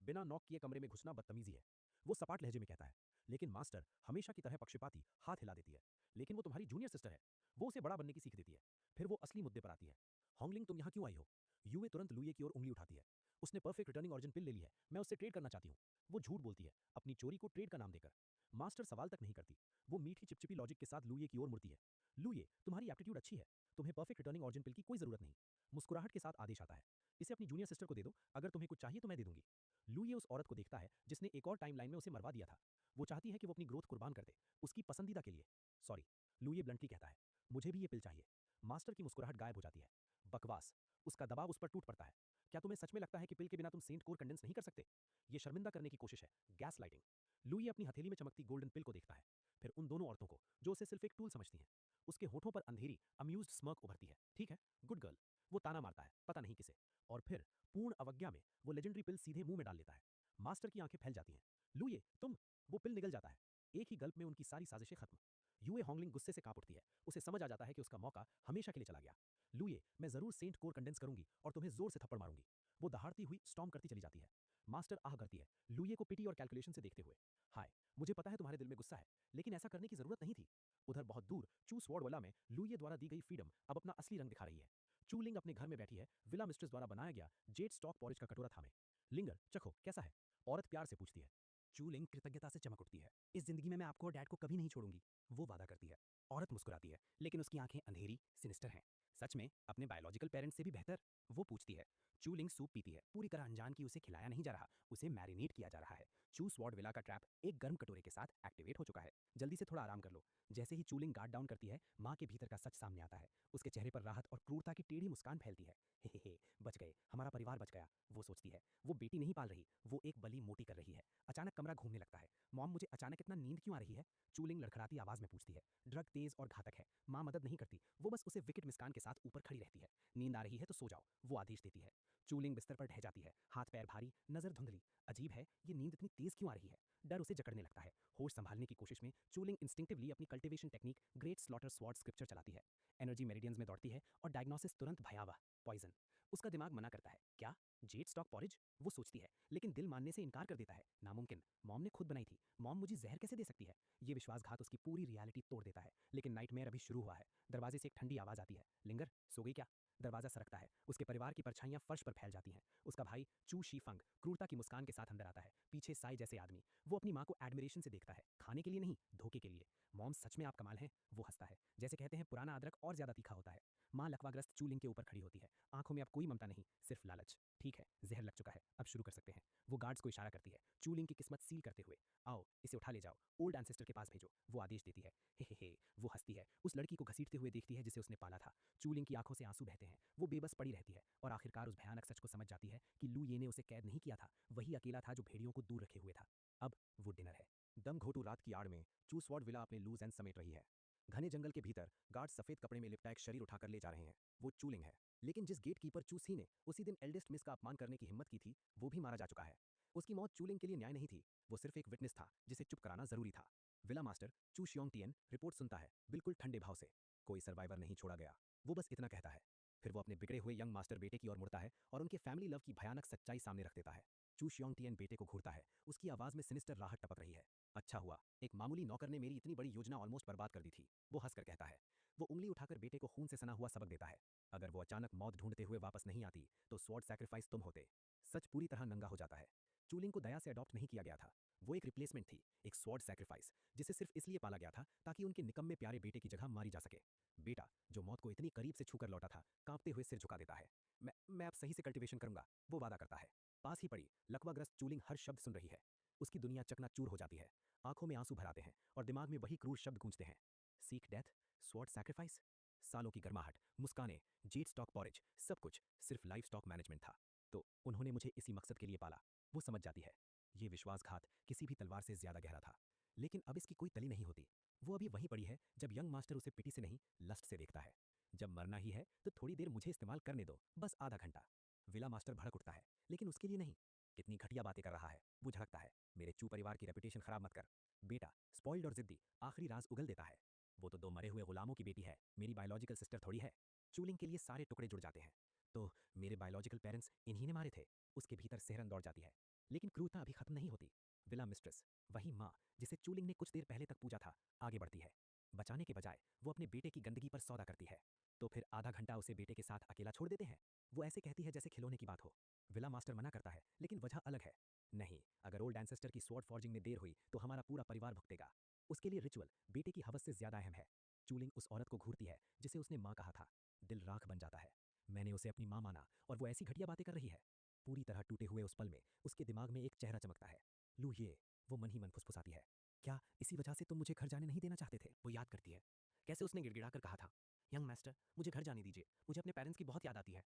बिना नॉक किए कमरे में घुसना बदतमीजी है, वो सपाट लहजे में कहता है। लेकिन मास्टर हमेशा की तरह पक्षपाती हाथ हिला देती है। लेकिन वो तुम्हारी जूनियर सिस्टर है, वो उसे बड़ा बनने की सीख देती है। फिर वो असली मुद्दे पर आती है। होंगलिंग, तुम यहाँ क्यों आई हो? यूए तुरंत लुये की ओर उंगली उठाती है। उसने परफेक्ट रिटर्निंग ऑरिजिन पिल ले ली है, मैं उससे ट्रेड करना चाहती हूँ। वो झूठ बोलती है, अपनी चोरी को ट्रेड का नाम देकर। मास्टर सवाल तक नहीं करती, वो मीठी चिपचिपी लॉजिक के साथ लुये की ओर मुड़ती है। लुये, तुम्हारी एप्टीट्यूड अच्छी है, तुम्हें परफेक्ट रिटर्निंग ऑरिजिन पिल की कोई जरूरत नहीं। मुस्कुराहट के साथ आदेश आता है, इसे अपनी जूनियर सिस्टर को दे दो, अगर तुम्हें कुछ चाहिए तो मैं दे दूंगी। लुये उस औरत को देखता है जिसने एक और टाइमलाइन में उसे मरवा दिया था। वो चाहती है कि वो अपनी ग्रोथ कुर्बान कर दे, उसकी पसंदीदा के लिए। सॉरी, लुये ब्लंटली कहता है, मुझे भी ये पिल चाहिए। मास्टर की मुस्कुराहट गायब हो जाती है। बकवास। उसका दबाव उस पर टूट पड़ता है। क्या तुम्हें सच में लगता है कि पिल के बिना तुम सेंट कोर कंडेंस नहीं कर सकते? ये शर्मिंदा करने की कोशिश है, गैस लाइटिंग। लुई अपनी हथेली में चमकती गोल्डन पिल को देखता है, फिर उन दोनों औरतों को जो उसे सिर्फ एक टूल समझती हैं। उसके होठों पर अंधेरी अम्यूज्ड स्mirk उभरती है। ठीक है, गुड गर्ल। वो ताना मारता है, पता नहीं किसे। और फिर पूर्ण अवज्ञा में वो लेजेंडरी पिल सीधे मुंह में डाल लेता है। मास्टर की आंखें फैल जाती हैं। लुई, तुम। वो पिल निगल जाता है। एक ही गल्प में उनकी सारी साजिशें खत्म। यूए हॉन्गलिंग गुस्से से कांप उठती है। उसे समझ आ जाता है कि उसका मौका हमेशा के लिए चला गया। लुई, मैं जरूर सेंट कोर कंडेंस करूंगी और तुम्हें जोर से थप्पड़ मारूंगी। वो दहाड़ती हुई स्टॉर्म करती चली जाती है। मास्टर आह करती है, लुई को पिटी और कैलकुलेशन से देखते हुए। हाय, मुझे पता है तुम्हारे दिल में गुस्सा है, लेकिन ऐसा करने की जरूरत नहीं थी। उधर बहुत दूर चू स्वॉर्डवला में लुई द्वारा दी गई फ्रीडम अब अपना असली रंग दिखा रही है। चू लिंग अपने घर में बैठी है, विला मिस्ट्रेस द्वारा बनाया गया जेड स्टॉक पॉरेज का कटोरा थामे। लिंगर, चखो, कैसा है? औरत प्यार से पूछती है। चू लिंग कृतज्ञता से चमक उठती है। इस जिंदगी में मैं आपको और डैड को कभी नहीं छोड़ूंगी, वो वादा करती है। औरत मुस्कुराती है, लेकिन उसकी आंखें अंधेरी, सिनिस्टर हैं। सच में अपने बायोलॉजिकल पेरेंट्स से भी बेहतर? वो पूछती है। चू लिंग सूप पीती है, पूरी तरह अनजान कि उसे खिलाया नहीं जा रहा, उसे मैरिनेट किया जा रहा है। चू स्वॉर्ड विला का ट्रैप एक गर्म कटोरे के साथ एक्टिवेट हो चुका है। जल्दी से थोड़ा आराम कर लो। जैसे ही चूलिंग गार्ड डाउन करती है, माँ के भीतर का सच सामने आता है। उसके चेहरे पर राहत और क्रूरता की टेढ़ी मुस्कान फैलती है। हे, बच गए, हमारा परिवार बच गया, वो सोचती है। वो बेटी नहीं पाल रही, वो एक बली मोटी कर रही है। अचानक कमरा घूमने लगता है। मॉम, मुझे अचानक इतना नींद क्यों आ रही है? चूलिंग लड़खड़ाती आवाज में पूछती है। ड्रग तेज और घातक है, माँ मदद नहीं करती, वो बस उसे विकेट मुस्कान के साथ ऊपर खड़ी रहती है। नींद आ रही है तो सो जाओ, वो आदेश देती है। चूलिंग बिस्तर पर ढह जाती है, हाथ पैर भारी, नजर धुंधली। अजीब है, ये नींद इतनी तेज क्यों आ रही है? डर उसे जकड़ने लगता है। होश संभालने की कोशिश में चूलिंग इंस्टिंक्टिवली अपनी cultivation technique great slaughter sword scripture चलाती है। एनर्जी मेरिडियंस में दौड़ती है और डायग्नोसिस तुरंत भयावह, पॉइजन। उसका दिमाग मना करता है। क्या? Jet stock porridge? वो सोचती है, लेकिन दिल मानने से इनकार कर देता है। नामुमकिन, मॉम ने खुद बनाई थी, मॉम मुझे जहर कैसे दे सकती है? ये विश्वासघात उसकी पूरी रियलिटी तोड़ देता है। लेकिन नाइटमेयर अभी शुरू हुआ है। दरवाजे से एक ठंडी आवाज आती है। लिंगर, सो गई क्या? दरवाजा सरकता है। उसके परिवार की परछाइयां फर्श पर फैल जाती हैं। उसका भाई चू शीफंग क्रूरता की मुस्कान के साथ अंदर आता है, पीछे साई जैसे आदमी। वो अपनी माँ को एडमिरेशन से देखता है, खाने के लिए नहीं, धोखे के लिए। मॉम, सच में आप कमाल हैं। वो हंसता है, जैसे कहते हैं पुराना अदरक और ज्यादा तीखा होता है। माँ लकवाग्रस्त चूलिंग के ऊपर खड़ी होती है, आंखों में अब कोई ममता नहीं, सिर्फ लालच। ठीक है, जहर लग चुका है, अब शुरू कर सकते हैं। वो गार्ड्स को इशारा करती है, चूलिंग की किस्मत सील करते हुए। आओ, इसे उठा ले जाओ, ओल्ड एंसेस्टर के पास भेजो, वो आदेश देती है। हे, वो हंसती है, उस लड़की को घसीटते हुए देखती है जिसे उसने पाला था। चूलिंग की आंखों से आंसू बहते हैं। वो बेबस पड़ी रहती है और आखिरकार उस भयानक सच को समझ जाती है कि लू ये ने उसे कैद नहीं किया था, वही अकेला था जो भेड़ियों को दूर रखे हुए था। अब वो डिनर है। दम घोटू रात की आड़ में चू स्वॉर्ड विला अपने लूज एंड समेट रही है। घने जंगल के भीतर गार्ड सफेद कपड़े में लिपटा एक शरीर उठाकर ले जा रहे हैं। वो चूलिंग है। लेकिन जिस गेट कीपर चू सी ने उसी दिन एल्डेस्ट मिस का अपमान करने की हिम्मत की थी, वो भी मारा जा चुका है। उसकी मौत चूलिंग के लिए न्याय नहीं थी, वो सिर्फ एक विटनेस था जिसे चुप कराना जरूरी था। विला मास्टर चू शियोंग टियन रिपोर्ट सुनता है, बिल्कुल ठंडे भाव से। कोई सर्वाइवर नहीं छोड़ा गया, वो बस इतना कहता है। फिर वो अपने बिगड़े हुए यंग मास्टर बेटे की ओर मुड़ता है और उनके फैमिली लव की भयानक सच्चाई सामने रख देता है। चू शियोंग टियन बेटे को घूरता है, उसकी आवाज में सिनिस्टर राहत टपक रही है। अच्छा हुआ, एक मामूली नौकर ने मेरी इतनी बड़ी योजना ऑलमोस्ट बर्बाद कर दी थी, वो हंसकर कहता है। वो उंगली उठाकर बेटे को खून से सना हुआ सबक देता है। अगर वो अचानक मौत ढूंढते हुए वापस नहीं आती तो स्वॉर्ड सैक्रिफाइस तुम होते। सच पूरी तरह नंगा हो जाता है। चूलिंग को दया से अडॉप्ट नहीं किया गया था, वो एक रिप्लेसमेंट थी, एक स्वॉर्ड सैक्रिफाइस जिसे सिर्फ इसलिए पाला गया था ताकि उनके निकम्मे प्यारे बेटे की जगह मारी जा सके। बेटा, जो मौत को इतनी करीब से छूकर लौटा था, कांपते हुए सिर झुका देता है। मैं अब सही से कल्टीवेशन करूंगा, वो वादा करता है। पास ही पड़ी लकवाग्रस्त चूलिंग हर शब्द सुन रही है। उसकी दुनिया चकनाचूर हो जाती है। आंखों में आंसू भर आते हैं और दिमाग में वही क्रूर शब्द गूंजते हैं। Seek death, sword sacrifice. सालों की गर्माहट, मुस्कानें, जेट स्टॉक पॉरेज, सब कुछ सिर्फ लाइफ स्टॉक मैनेजमेंट था। तो उन्होंने मुझे इसी मकसद के लिए पाला। वो समझ जाती है, ये विश्वासघात किसी भी तलवार से ज्यादा गहरा था। लेकिन अब इसकी कोई तली नहीं होती। वो अभी वहीं पड़ी है जब यंग मास्टर उसे पिटी से नहीं, लस्ट से देखता है। जब मरना ही है तो थोड़ी देर मुझे इस्तेमाल करने दो, बस आधा घंटा। विला मास्टर भड़क उठता है, लेकिन उसके लिए नहीं। कितनी घटिया बातें कर रहा है, वो झड़कता है। मेरे चू परिवार की रेपुटेशन खराब मत कर। बेटा, स्पॉइल्ड और जिद्दी, आखिरी राज उगल देता है। वो तो दो मरे हुए गुलामों की बेटी है, मेरी बायोलॉजिकल सिस्टर थोड़ी है। चूलिंग के लिए सारे टुकड़े जुड़ जाते हैं। तो मेरे बायोलॉजिकल पेरेंट्स इन्हीं ने मारे थे। उसके भीतर सिहरन दौड़ जाती है। लेकिन क्रूरता अभी खत्म नहीं होती। विला मिस्ट्रेस, वही माँ जिसे चूलिंग ने कुछ देर पहले तक पूजा था, आगे बढ़ती है। बचाने के बजाय वो अपने बेटे की गंदगी पर सौदा करती है। तो फिर आधा घंटा उसे बेटे के साथ अकेला छोड़ देते हैं। वो ऐसे कहती है जैसे खिलौने की बात हो। विला मास्टर मना करता है, लेकिन वजह अलग है। नहीं, अगर ओल्ड एंसेस्टर की स्वॉर्ड फॉर्जिंग में देर हुई तो हमारा पूरा परिवार भुगतेगा। उसके लिए रिचुअल बेटे की हवस से ज्यादा अहम है। चूलिंग उस औरत को घूरती है जिसे उसने माँ कहा था। दिल राख बन जाता है। मैंने उसे अपनी माँ माना और वो ऐसी घटिया बातें कर रही है। पूरी तरह टूटे हुए उस पल में उसके दिमाग में एक चेहरा चमकता है। लू ये, वो मन ही मन फुसफुसाती है। क्या इसी वजह से तुम मुझे घर जाने नहीं देना चाहते थे? वो याद करती है कैसे उसने गिड़गिड़ाकर कहा था, यंग मास्टर, मुझे घर जाने दीजिए, मुझे अपने पेरेंट्स की बहुत याद आती है।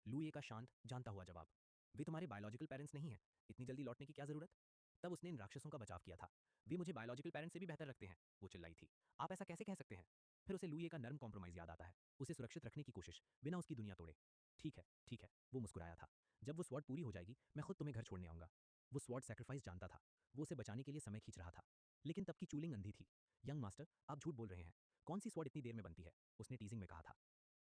लुए का शांत जानता हुआ जवाब, वे तुम्हारे बायोलॉजिकल पेरेंट्स नहीं हैं, इतनी जल्दी लौटने की क्या जरूरत? तब उसने इन राक्षसों का बचाव किया था। वे मुझे बायोलॉजिकल पेरेंट्स से भी बेहतर रखते हैं, वो चिल्लाई थी। आप ऐसा कैसे कह सकते हैं? फिर उसे लुए का नर्म कॉम्प्रोमाइज याद आता है, उसे सुरक्षित रखने की कोशिश, बिना उसकी दुनिया तोड़े। ठीक है, वो मुस्कुराया था। जब वो स्वॉर्ड पूरी हो जाएगी, मैं खुद तुम्हें घर छोड़ने आऊंगा। वो स्वॉर्ड सैक्रिफाइस जानता था, वो उसे बचाने के लिए समय खींच रहा था। लेकिन तब की चूलिंग अंधी थी। यंग मास्टर, आप झूठ बोल रहे हैं, कौन सी स्वॉर्ड इतनी देर में बनती है? उसने टीजिंग में कहा था।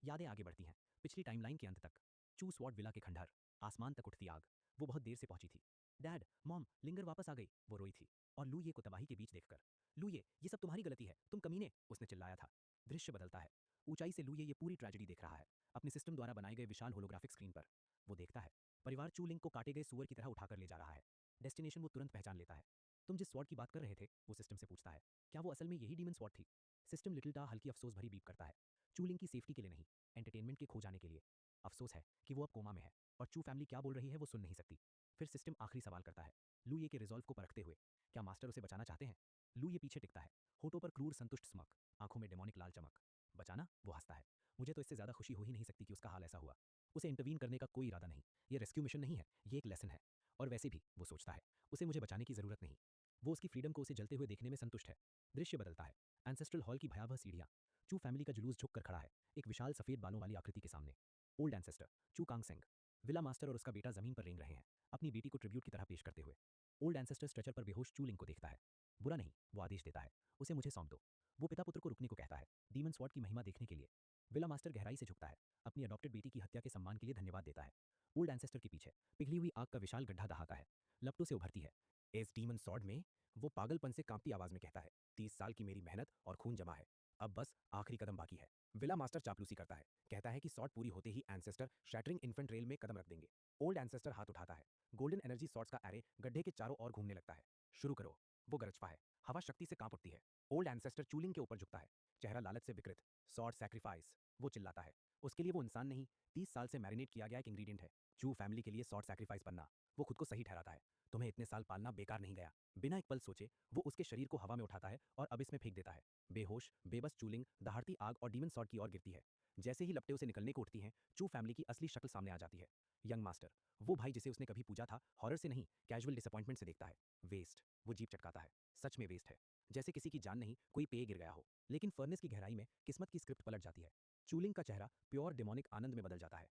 यादें आगे बढ़ती हैं, पिछली टाइमलाइन के अंत तक। चू स्वॉर्ड विला के खंडहर, आसमान तक उठती आग। वो बहुत देर से पहुंची थी। डैड, मॉम, लिंगर वापस आ गई, वो रोई थी। और लुये को तबाही के बीच देखकर, लुये, ये सब तुम्हारी गलती है, तुम कमीने, उसने चिल्लाया था। दृश्य बदलता है। ऊंचाई से लुये ये पूरी ट्रेजेडी देख रहा है, अपने सिस्टम द्वारा बनाए गए विशाल होलोग्राफिक स्क्रीन पर। वो देखता है, परिवार चू लिंग को काटे गए सुअर की तरह उठाकर ले जा रहा है। डेस्टिनेशन वो तुरंत पहचान लेता है। तुम जिस स्वॉर्ड की बात कर रहे थे, वो सिस्टम से पूछता है, क्या वो असल में यही डीमन स्वॉर्ड थी? सिस्टम लिटिल टा हल्की अफसोस भरी बीप करता है। चूलिंग की सेफ्टी के लिए नहीं, एंटरटेनमेंट के खो जाने के लिए। अफसोस है कि वो अब कोमा में है और चू फैमिली क्या बोल रही है वो सुन नहीं सकती। फिर सिस्टम आखिरी सवाल करता है, लुये के रिजॉल्व को परखते हुए, क्या मास्टर उसे बचाना चाहते हैं? लुये पीछे टिकता है, होठों पर क्रूर संतुष्ट स्मक, आंखों में डेमोनिक लाल चमक। बचाना? वो हंसता है। मुझे तो इससे ज्यादा खुशी हो ही नहीं सकती कि उसका हाल ऐसा हुआ। उसे इंटरवीन करने का कोई इरादा नहीं। ये रेस्क्यू मिशन नहीं है, ये एक लेसन है। और वैसे भी वो सोचता है, उसे मुझे बचाने की जरूरत नहीं। वो उसकी फ्रीडम को उसे जलते हुए देखने में संतुष्ट है। दृश्य बदलता है। एंसेस्ट्रल हॉल की भयावह सीढ़ियां। चू फैमिली का जुलूस झुककर खड़ा है, एक विशाल सफेद बालों वाली आकृति के सामने। ओल्ड एंसेस्टर चू कांग सेंग। विला मास्टर और उसका बेटा जमीन पर रेंग रहे हैं, अपनी बेटी को ट्रिब्यूट की तरह पेश करते हुए। ओल्ड एंसेस्टर स्ट्रेचर पर बेहोश चू लिंग को देखता है। बुरा नहीं, वो आदेश देता है, उसे मुझे सौंप दो। वो पिता पुत्र को रुकने को कहता है, डीमन स्वॉर्ड की महिमा देखने के लिए। विला मास्टर गहराई से झुकता है, अपनी अडॉप्टेड बेटी की हत्या के सम्मान के लिए धन्यवाद देता है। ओल्ड एंसेस्टर के पीछे पिघली हुई आग का विशाल गड्ढा दहाता है, लपटों से उभरती है। इस डीमन सॉर्ड में, वो पागलपन से कांपती आवाज में कहता है, 30 साल की मेरी मेहनत और खून जमा है, अब बस आखिरी कदम बाकी है। विला मास्टर चापलूसी करता है, कहता है कि सॉर्ड पूरी होते ही एंसेस्टर शैटरिंग इन्फेंट रेल में कदम रख देंगे। ओल्ड एंसेस्टर हाथ उठाता है, गोल्डन एनर्जी सॉर्ड्स का एरे गड्ढे के चारों ओर घूमने लगता है। शुरू करो, वो गरजता है, हवा शक्ति से कांप उठती है। ओल्ड एंसेस्टर चूलिंग के ऊपर झुकता है, चेहरा लालच से विकृत। सॉर्ड सैक्रिफाइस, वो चिल्लाता है। उसके लिए वो इंसान नहीं, 30 साल से मैरिनेट किया गया एक इंग्रीडियंट है। चू फैमिली के लिए सॉर्ड सैक्रिफाइस बनना, वो खुद को सही ठहराता है। तुम्हें इतने साल पालना बेकार नहीं गया। बिना एक पल सोचे वो उसके शरीर को हवा में उठाता है और अबिस में फेंक देता है। बेहोश बेबस चूलिंग दहाड़ती आग और डीमन सॉर्ड की ओर गिरती है। जैसे ही लपटे उसे निकलने को उठती हैं, चू फैमिली की असली शक्ल सामने आ जाती है। यंग मास्टर, वो भाई जिसे उसने कभी पूजा था, हॉरर से नहीं, कैजुअल डिसअपॉइंटमेंट से देखता है। वेस्ट, वो जीप चटकाता है। सच में वेस्ट है, जैसे किसी की जान नहीं, कोई पेय गिर गया हो। लेकिन फर्नेस की गहराई में किस्मत की स्क्रिप्ट पलट जाती है। चूलिंग का चेहरा प्योर डेमोनिक आनंद में बदल जाता है।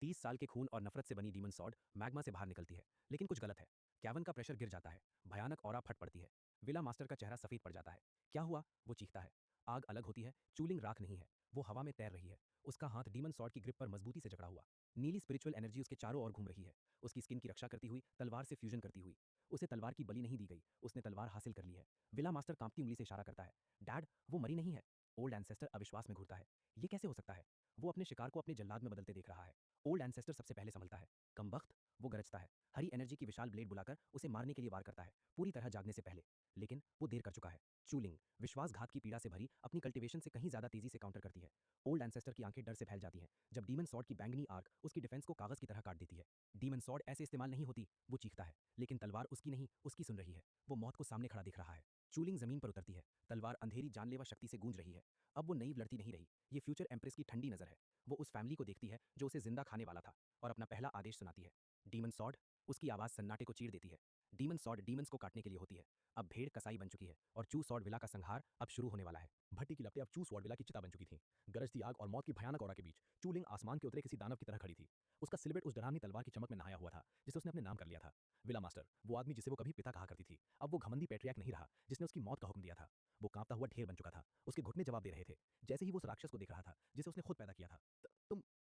30 साल के खून और नफरत से बनी डीमन सॉर्ड मैग्मा से बाहर निकलती है, लेकिन कुछ गलत है। कैवन का प्रेशर गिर जाता है, भयानक ऑरा फट पड़ती है। विला मास्टर का चेहरा सफेद पड़ जाता है। क्या हुआ? वो चीखता है। आग अलग होती है, चूलिंग राख नहीं है, वो हवा में तैर रही है। उसका हाथ डीमन सॉर्ड की ग्रिप पर मजबूती से जकड़ा हुआ। नीली स्पिरिचुअल एनर्जी उसके चारों ओर घूम रही है, उसकी स्किन की रक्षा करती हुई, तलवार से फ्यूजन करती हुई। उसे तलवार की बलि नहीं दी गई, उसने तलवार हासिल कर ली है। विला मास्टर कांपती उंगली से इशारा करता है, डैड, वो मरी नहीं है। ओल्ड एंसेस्टर अविश्वास में घूरता है, ये कैसे हो सकता है? वो अपने शिकार को अपने जल्लाद में बदलते देख रहा है। ओल्ड एंसेस्टर सबसे पहले संभलता है। कमबख्त, वो गरजता है, हरी एनर्जी की विशाल ब्लेड बुलाकर उसे मारने के लिए वार करता है, पूरी तरह जागने से पहले। लेकिन वो देर कर चुका है। चूलिंग विश्वासघात की पीड़ा से भरी अपनी कल्टीवेशन से कहीं ज्यादा तेजी से काउंटर करती है। ओल्ड एंसेस्टर की आंखें डर से फैल जाती हैं जब डीमन सॉर्ड की बैंगनी आर्क उसकी डिफेंस को कागज की तरह काट देती है। डीमन सॉर्ड ऐसे इस्तेमाल नहीं होती, वो चीखता है, लेकिन तलवार उसकी नहीं, उसकी सुन रही है। वो मौत को सामने खड़ा दिख रहा है। चूलिंग जमीन पर उतरती है, तलवार अंधेरी जानलेवा शक्ति से गूंज रही है। अब वो नई लड़ती नहीं रही, ये फ्यूचर एम्प्रेस की ठंडी नजर है। वो उस फैमिली को देखती है जो उसे जिंदा खाने वाला था, और अपना पहला आदेश सुनाती है, डीमन सॉर्ड। उसकी आवाज सन्नाटे को चीर देती है। डीमन सॉर्ड डीमंस को काटने के लिए होती है। अब भेड़ कसाई बन चुकी है और चू सॉर्ड विला का संहार अब शुरू होने वाला है। भट्टी की लपटें अब चू सॉर्ड विला की चिता बन चुकी थीं। गरजती आग और मौत की भयानक औरा के बीच चूलिंग आसमान के उतरे किसी दानव की तरह खड़ी थी। उसका सिलबेट उस डरावनी तलवार की चमक में नहाया हुआ था जिसे उसने अपने नाम कर लिया था। विला मास्टर, वो आदमी जिसे वो कभी पिता कहा करती थी, अब वो घमंडी पेट्रियार्क नहीं रहा जिसने उसकी मौत का हुक्म दिया था। वो कांपता हुआ ढेर बन चुका था, उसके घुटने जवाब दे रहे थे। जैसे ही वो उस राक्षस को देख रहा था जिसे उसने खुद पैदा किया था।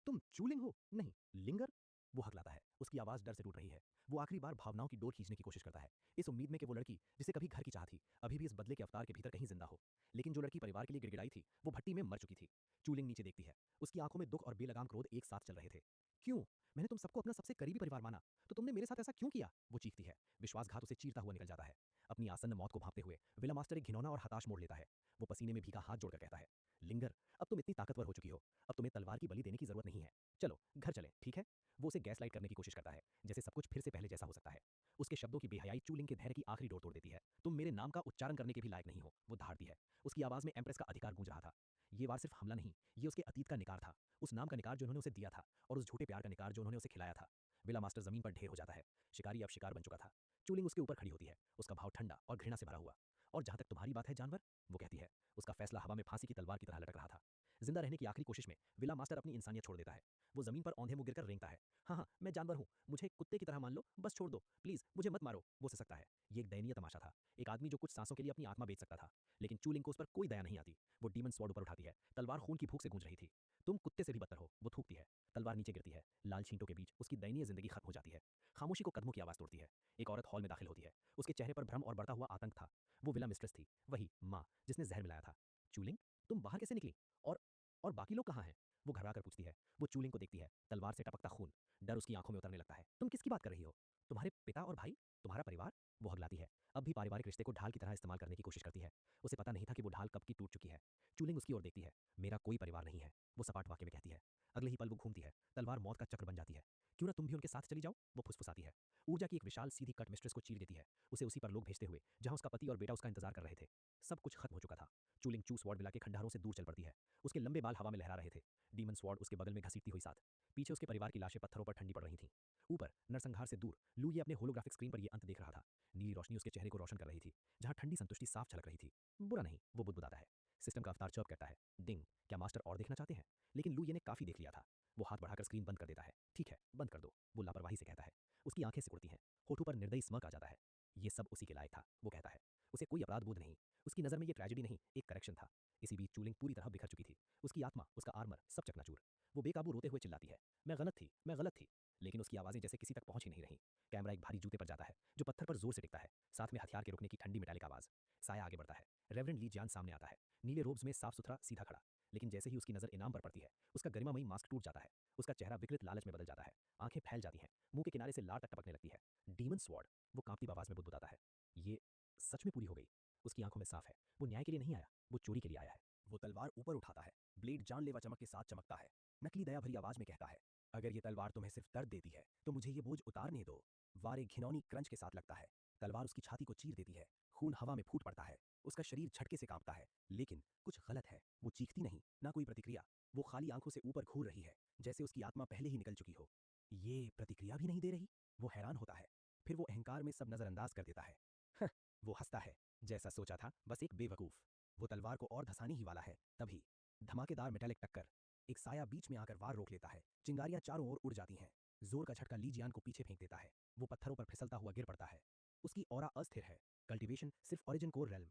तुम चूलिंग हो? नहीं, लिंगर? वो हकलाता है, उसकी आवाज डर से टूट रही है। वो आखिरी बार भावनाओं की डोर खींचने की कोशिश करता है, इस उम्मीद में कि वो लड़की जिसे कभी घर की चाह थी, अभी भी इस बदले के अवतार के भीतर कहीं जिंदा हो। लेकिन जो लड़की परिवार के लिए गिड़गिड़ाई थी, वो भट्टी में मर चुकी थी। चूलिंग नीचे देखती है, उसकी आंखों में दुख और बेलगाम क्रोध एक साथ चल रहे थे। क्यों? मैंने तुम सबको अपना सबसे करीबी परिवार माना, तो तुमने मेरे साथ ऐसा क्यों किया? वो चीखती है, विश्वासघात उसे चीरता हुआ निकल जाता है। अपनी आसन्न मौत को भांपते हुए विला मास्टर एक घिनौना और हताश मोड़ लेता है। वो पसीने में भीगा हाथ जोड़कर कहता है, लिंगर, अब तुम इतनी ताकतवर हो चुकी हो, अब तुम्हें तलवार की बलि देने की जरूरत नहीं है। चलो घर चलें, ठीक है? वो उसे गैस लाइट करने की कोशिश करता है, जैसे सब कुछ फिर से पहले जैसा हो सकता है। उसके शब्दों की बेहयाई चूलिंग के धैर्य की आखिरी डोर तोड़ देती है। तुम मेरे नाम का उच्चारण करने के भी लायक नहीं हो, वो दहाड़ती है। उसकी आवाज़ में एम्प्रेस का अधिकार गूंज रहा था। ये वार सिर्फ हमला नहीं, ये उसके अतीत का निकार था। उस नाम का निकार जो उन्होंने उसे दिया था, और उस झूठे प्यार का निकार जो उन्होंने उसे खिलाया था। विला मास्टर जमीन पर ढेर हो जाता है। शिकारी अब शिकार बन चुका था। चूलिंग उसके ऊपर खड़ी होती है, उसका भाव ठंडा और घृणा से भरा हुआ। और जहां तक तुम्हारी बात है जानवर, वो कहती है। उसका फैसला हवा में फांसी की तलवार की तरह लटक रहा था। जिंदा रहने की आखिरी कोशिश में विला मास्टर अपनी इंसानियत छोड़ देता है। वो जमीन पर औंधे मुंह गिरकर रेंगता है। हाँ हाँ, मैं जानवर हूँ, मुझे एक कुत्ते की तरह मान लो, बस छोड़ दो प्लीज, मुझे मत मारो, वो सिसकता है। ये एक दयनीय तमाशा था। एक आदमी जो कुछ सांसों के लिए अपनी आत्मा बेच सकता था। लेकिन चूलिंग को उस पर कोई दया नहीं आती। वो डीमन स्वॉर्ड ऊपर उठाती है। तलवार खून की भूख से गूंज रही थी। तुम कुत्ते से भी बदतर हो, वो थूकती है। तलवार नीचे गिरती है। लाल छींटों के बीच उसकी दयनीय जिंदगी खत्म हो जाती है। खामोशी को कदमों की आवाज तोड़ती है। एक औरत हॉल में दाखिल होती है। उसके चेहरे पर भ्रम और बढ़ता हुआ आतंक था। वो विला मिस्ट्रेस थी, वही माँ जिसने जहर मिलाया था। चूलिंग, तुम बाहर कैसे निकली? और और बाकी लोग कहाँ हैं? वो घबरा कर पूछती है। वो चूलिंग को देखती है। तलवार से टपकता खून, डर उसकी आंखों में उतरने लगता है। तुम किसकी बात कर रही हो? तुम्हारे पिता और भाई? तुम्हारा परिवार? वो हगलाती है। अब भी पारिवारिक रिश्ते को ढाल की तरह इस्तेमाल करने की कोशिश करती है। उसे पता नहीं था कि वो ढाल कब की टूट चुकी है। चूलिंग उसकी ओर देखती है। मेरा कोई परिवार नहीं है, वो सपाट वाक्य में कहती है। अगले ही पल वो घूमती है। तलवार मौत का चक्र बन जाती है। क्यों ना तुम भी उनके साथ चली जाओ, वो फुसफुसाती है। ऊर्जा की एक विशाल सीधी कट मिस्ट्रेस को चीर देती है। उसे उसी पर लोग भेजते हुए जहां उसका पति और बेटा उसका इंतजार कर रहे थे। सब कुछ खत्म हो चुका था। चूलिंग चू स्वॉर्ड विला के खंडहरों से दूर चल पड़ती है। उसके लंबे बाल हवा में लहरा रहे थे। डीमन स्वॉर्ड उसके बगल में घसीटती हुई साथ। पीछे उसके परिवार की लाशें पत्थरों पर ठंडी पड़ रही थीं। ऊपर नरसंहार से दूर लू ये अपने होलोग्राफिक स्क्रीन पर ये अंत देख रहा था। नीली रोशनी उसके चेहरे को रोशन कर रही थी, जहां ठंडी संतुष्टि साफ झलक रही थी। बुरा नहीं, वो बुदबुदाता है। सिस्टम का अवतार चर्प कहता है, डिंग, क्या मास्टर और देखना चाहते हैं? लेकिन लू ये ने काफी देख लिया था। वो हाथ बढ़ाकर स्क्रीन बंद कर देता है। ठीक है, बंद कर दो, वो लापरवाही से कहता है। उसकी आंखें सिकुड़ती हैं। होठों पर निर्दयी स्मक आ जाता है। ये सब उसी के लायक था, वो कहता है। उसे कोई अपराध बोध नहीं। उसकी नज़र में ये ट्रेजेडी नहीं, एक करेक्शन था। इसी बीच चूलिंग पूरी तरह बिखर चुकी थी। उसकी आत्मा, उसका आर्मर, सब चकनाचूर। वो बेकाबू रोते हुए चिल्लाती है, मैं गलत थी, मैं गलत थी। लेकिन उसकी आवाज़ें जैसे किसी तक पहुंच ही नहीं रहीं। कैमरा एक भारी जूते पर जाता है, जो पत्थर पर जोर से टिकता है। साथ में हथियार के रुकने की ठंडी मेटालिक आवाज़। साया आगे बढ़ता है। रेवरेंड ली जियान सामने आता है। नीले रोब्स में साफ सुथरा, सीधा खड़ा। लेकिन जैसे ही उसकी नज़र इनाम पर पड़ती है, उसका गरिमामयी मास्क टूट जाता है। उसका चेहरा विकृत लालच में बदल जाता है। आंखें फैल जाती हैं। मुंह के किनारे से लार तक टपकने लगती है। डीमन स्वॉर्ड, वो कांपती आवाज में बुदबुदाता है। ये सच में पूरी हो गई। उसकी आंखों में साफ है, वो न्याय के लिए नहीं आया, वो चोरी के लिए आया है। वो तलवार ऊपर उठाता है। ब्लेड जानलेवा चमक के साथ चमकता है। नकली दया भरी आवाज में कहता है, अगर ये तलवार तुम्हें सिर्फ दर्द देती है तो मुझे ये बोझ उतारने दो। वार एक घिनौनी क्रंच के साथ लगता है। तलवार उसकी छाती को चीर देती है। खून हवा में फूट पड़ता है। उसका शरीर झटके से कांपता है। लेकिन कुछ गलत है। वो चीखती नहीं, ना कोई प्रतिक्रिया। वो खाली आंखों से ऊपर घूर रही है, जैसे उसकी आत्मा पहले ही निकल चुकी हो। ये प्रतिक्रिया भी नहीं दे रही। वो हैरान होता है। फिर वो अहंकार में सब नजरअंदाज कर देता है। वो हंसता है। जैसा सोचा था, बस एक बेवकूफ। वो तलवार को और धसाने ही वाला है, तभी धमाकेदार मेटालिक टक्कर। एक साया बीच में आकर वार रोक लेता है। चिंगारियां चारों ओर उड़ जाती हैं। जोर का झटका ली जियान को पीछे फेंक देता है। वो पत्थरों पर फिसलता हुआ गिर पड़ता है। उसकी ऑरा अस्थिर है। कल्टीवेशन सिर्फ ओरिजिन कोर रेल्म।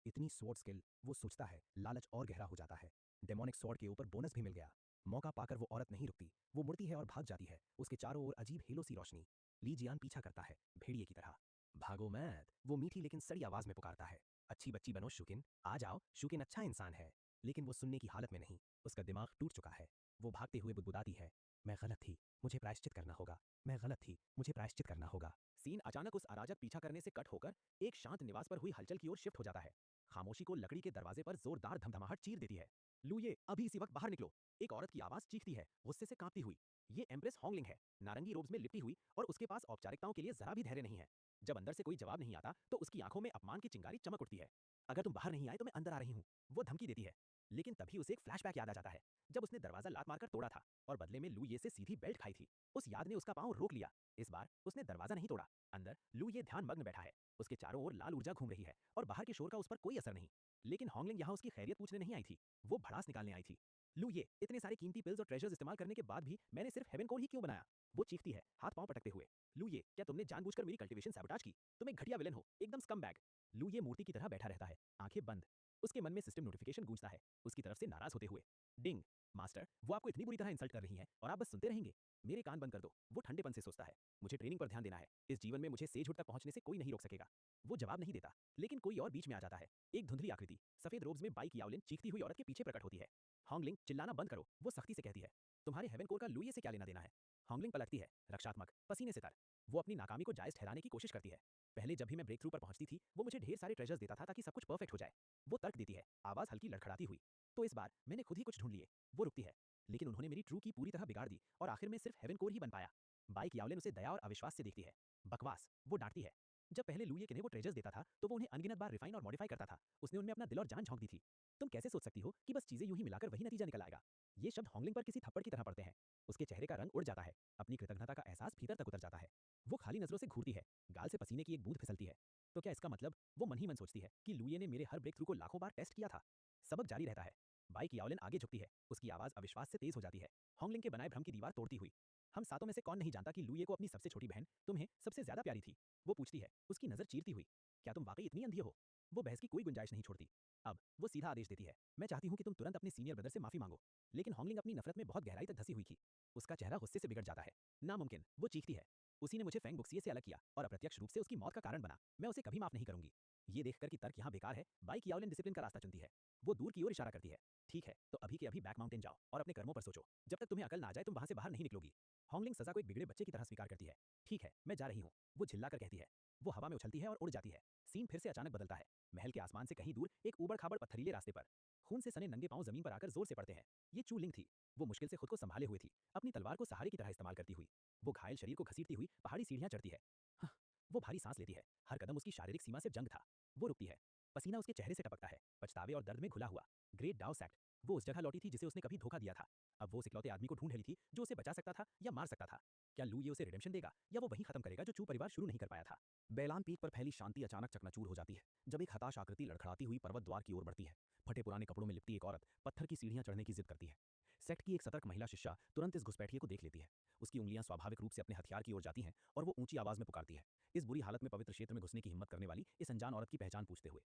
इतनी स्वॉर्ड स्किल, वो सोचता है। लालच और गहरा हो जाता है। डेमोनिक स्वॉर्ड के ऊपर बोनस भी मिल गया। मौका पाकर वो औरत नहीं रुकती। वो मुड़ती है और भाग जाती है। उसके चारों ओर अजीब हेलो सी रोशनी। ली जियान पीछा करता है, भेड़िए की तरह। भागो मत, वो मीठी लेकिन सड़ी आवाज में पुकारता है। अच्छी बच्ची बनो शुकिन, आ जाओ, शुकिन अच्छा इंसान है। लेकिन वो सुनने की हालत में नहीं। उसका दिमाग टूट चुका है। वो भागते हुए बुदबुदाती है, मैं गलत थी, मुझे प्रायश्चित करना होगा। मैं गलत थी, मुझे प्रायश्चित करना होगा। सीन अचानक उस अराजक पीछा करने से कट होकर एक शांत निवास पर हुई हलचल की ओर शिफ्ट हो जाता है। खामोशी को लकड़ी के दरवाजे पर जोरदार धमधमाहट चीर देती है। लूये, अभी इसी वक्त बाहर निकलो, एक औरत की आवाज चीखती है, गुस्से से कांपती हुई। ये एम्प्रेस हॉन्गलिंग है, नारंगी रोब्स में लिपटी हुई, और उसके पास औपचारिकताओं के लिए जरा भी धैर्य नहीं है। जब अंदर से कोई जवाब नहीं आता तो उसकी आंखों में अपमान की चिंगारी चमक उठती है। अगर तुम बाहर नहीं आए तो मैं अंदर आ रही हूँ, वो धमकी देती है। लेकिन तभी उसे एक फ्लैशबैक याद आ जाता है, जब उसने दरवाजा लात मारकर तोड़ा था और बदले में लू ये से सीधी बेल्ट खाई थी। उस याद ने उसका पांव रोक लिया। इस बार उसने दरवाजा नहीं तोड़ा। अंदर लू ये ध्यान मग्न बैठा है। उसके चारों ओर लाल ऊर्जा घूम रही है और बाहर के शोर का उस पर कोई असर नहीं। लेकिन हॉन्गलिंग यहाँ उसकी खैरियत पूछने नहीं आई थी, वो भड़ास निकालने आई थी। लू ये, इतने सारे कीमती पिल्स और ट्रेजर्स इस्तेमाल करने के बाद भी मैंने सिर्फ हेवन कोर ही क्यों बनाया? वो चीखती है, हाथ पांव पटकते हुए। लू ये, क्या तुमने जानबूझकर मेरी कल्टीवेशन सैबोटाज की? तुम एक घटिया विलन हो, एकदम स्कमबैग। लू ये मूर्ति की तरह बैठा रहता है, आंखें बंद। उसके मन में सिस्टम नोटिफिकेशन गूंजता है, उसकी तरफ से नाराज होते हुए। डिंग, मास्टर, वो आपको इतनी बुरी तरह इंसल्ट कर रही हैं और आप बस सुनते रहेंगे? मेरे कान बंद कर दो, वो ठंडेपन से सोचता है। मुझे ट्रेनिंग पर ध्यान देना है, इस जीवन में मुझे सेजहुड तक पहुंचने से कोई नहीं रोक सकेगा। वो जवाब नहीं देता, लेकिन कोई और बीच में आ जाता है। एक धुंधली आकृति, सफेद रोब्स में बाइक यावलिन चीखती हुई औरत के पीछे प्रकट होती है। हॉन्गलिंग, चिल्लाना बंद करो, वो सख्ती से कहती है। तुम्हारे हेवन कोर का लुइये से क्या लेना देना है? हॉन्गलिंग पलटती है, रक्षात्मक, पसीने से तर। वो अपनी नाकामी को जायज ठहराने की कोशिश करती है। पहले जब भी मैं ब्रेक थ्रू पर पहुंचती थी, वो मुझे ढेर सारे ट्रेजर्स देता था ताकि सब कुछ परफेक्ट हो जाए। वो तर्क देती है, आवाज हल्की लड़खड़ाती हुई। तो इस बार मैंने खुद ही कुछ ढूंढ लिए। वो रुकती है, लेकिन उन्होंने मेरी ट्रू की पूरी तरह बिगाड़ दी और आखिर में सिर्फ हेवन कोर ही बन पाया। बाइक यावलिन उसे दया और अविश्वास से देखती है। बकवास, वो डांटती है। जब पहले लुई ये किन्हें वो ट्रेजर्स देता था तो वो उन्हें अनगिनत बार रिफाइन और मॉडिफाई करता था। उसने उनमें अपना दिल और जान झोंक दी थी। तुम कैसे सोच सकती हो कि बस चीजें यूं ही मिलाकर वही नतीजा निकल आएगा? ये शब्द होंगलिंग पर किसी थप्पड़ की तरह पड़ते हैं। उसके चेहरे का रंग उड़ जाता है। अपनी कृतज्ञता का एहसास भीतर तक उतर जाता है। वो खाली नजरों से घूरती है। गाल से पसीने की एक बूंद फिसलती है। तो क्या इसका मतलब वो मन ही मन सोचती है कि लुई ने मेरे हर ब्रेक थ्रू को लाखों बार टेस्ट किया था? सबक जारी रहता है। बाइक याओलिन आगे झुकती है। उसकी आवाज अविश्वास से तेज हो जाती है, होंगलिंग के बनाए भ्रम की दीवार तोड़ती हुई। हम सातों में से कौन नहीं जानता कि लुई को अपनी सबसे छोटी बहन तुम्हें सबसे ज्यादा प्यारी थी? वो पूछती है, उसकी नजर चीरती हुई। क्या तुम वाकई इतनी अंधी हो? वो बहस की कोई गुंजाइश नहीं छोड़ती। अब वो सीधा आदेश देती है, मैं चाहती हूँ कि तुम तुरंत अपने सीनियर ब्रदर से माफी मांगो। लेकिन होंगलिंग अपनी नफरत में बहुत गहराई तक धसी हुई थी। उसका चेहरा गुस्से से बिगड़ जाता है। नामुमकिन, वो चीखती है। उसी ने मुझे फेंग बुक्सिए से अलग किया और अप्रत्यक्ष रूप से उसकी मौत का कारण बना। मैं उसे कभी माफ नहीं करूंगी। ये देखकर कि तर्क यहाँ बेकार है, बाइक याओलिन डिसिप्लिन का रास्ता चुनती है। वो दूर की ओर इशारा करती है। ठीक है, तो अभी के अभी बैक माउंटेन जाओ और अपने कर्मों पर सोचो। जब तक तुम्हें अकल ना आ जाए तुम वहां से बाहर नहीं निकलोगी। होंगलिंग सजा को एक बिगड़े बच्चे की तरह स्वीकार करती है। ठीक है, मैं जा रही हूँ, वो चिल्लाकर कहती है। वो हवा में उछलती है और उड़ जाती है। सीन फिर से अचानक बदलता है। महल के आसमान से कहीं दूर एक ऊबड़-खाबड़ पत्थरीले रास्ते पर खून से सने नंगे पांव जमीन पर आकर जोर से पड़ते हैं। ये चू लिंग थी। वो मुश्किल से खुद को संभाले हुए थी, अपनी तलवार को सहारे की तरह इस्तेमाल करती हुई। वो घायल शरीर को घसीटती हुई पहाड़ी सीढ़ियां चढ़ती है। हाँ, वो भारी सांस लेती है। हर कदम उसकी शारीरिक सीमा से जंग था। वो रुकती है। पसीना उसके चेहरे से टपकता है, पछतावे और दर्द में घुला हुआ। ग्रेट डाउ सैक्ट। वो उस जगह लौटी थी जिसे उसने कभी धोखा दिया था। अब वो उस इकलौते आदमी को ढूंढ रही थी जो उसे बचा सकता था या मार सकता था। क्या लू ये उसे रिडेम्पशन देगा या वो वही खत्म करेगा जो चू परिवार शुरू नहीं कर पाया था? बैलान पीक पर फैली शांति अचानक चकनाचूर हो जाती है जब एक हताश आकृति लड़खड़ाती हुई पर्वत द्वार की ओर बढ़ती है। फटे पुराने कपड़ों में लिपटी एक औरत पत्थर की सीढ़ियां चढ़ने की जिद करती है। सेक्ट की एक सतर्क महिला शिष्या तुरंत इस घुसपैठिए को देख लेती है। उसकी उंगलियां स्वाभाविक रूप से अपने हथियार की ओर जाती हैं और वो ऊंची आवाज में पुकारती है, इस बुरी हालत में पवित्र क्षेत्र में घुसने की हिम्मत करने वाली इस अनजान औरत की पहचान पूछते हुए।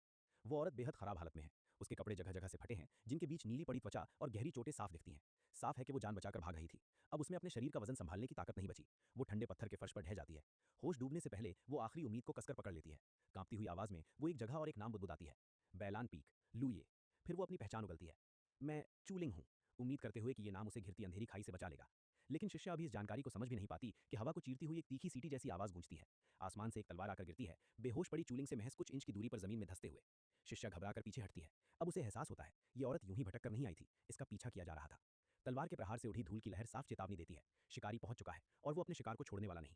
वो औरत बेहद खराब हालत में है। उसके कपड़े जगह जगह से फटे हैं, जिनके बीच नीली पड़ी त्वचा और गहरी चोटें साफ दिखती हैं। साफ है कि वो जान बचाकर भाग रही थी। अब उसमें अपने शरीर का वजन संभालने की ताकत नहीं बची। वो ठंडे पत्थर के फर्श पर ढह जाती है। होश डूबने से पहले वो आखिरी उम्मीद को कसकर पकड़ लेती है। कांपती हुई आवाज में वो एक जगह और एक नाम बुदबुदाती है, बैलान पीक, लुये। फिर वो अपनी पहचान उगलती है, मैं चूलिंग हूँ, उम्मीद करते हुए कि ये नाम उसे घिरती अंधेरी खाई से बचा लेगा। लेकिन शिष्या अभी इस जानकारी को समझ भी नहीं पाती कि हवा को चीरती हुई एक तीखी सीटी जैसी आवाज गूंजती है। आसमान से एक तलवार आकर गिरती है, बेहोश पड़ी चूलिंग से महज कुछ इंच की दूरी पर जमीन में धंसते हुए। शिष्या घबराकर पीछे हटती है। अब उसे एहसास होता है, ये औरत यूं ही भटक कर नहीं आई थी, इसका पीछा किया जा रहा था। तलवार के प्रहार से उठी धूल की लहर साफ चेतावनी देती है, शिकारी पहुंच चुका है और वो अपने शिकार को छोड़ने वाला नहीं।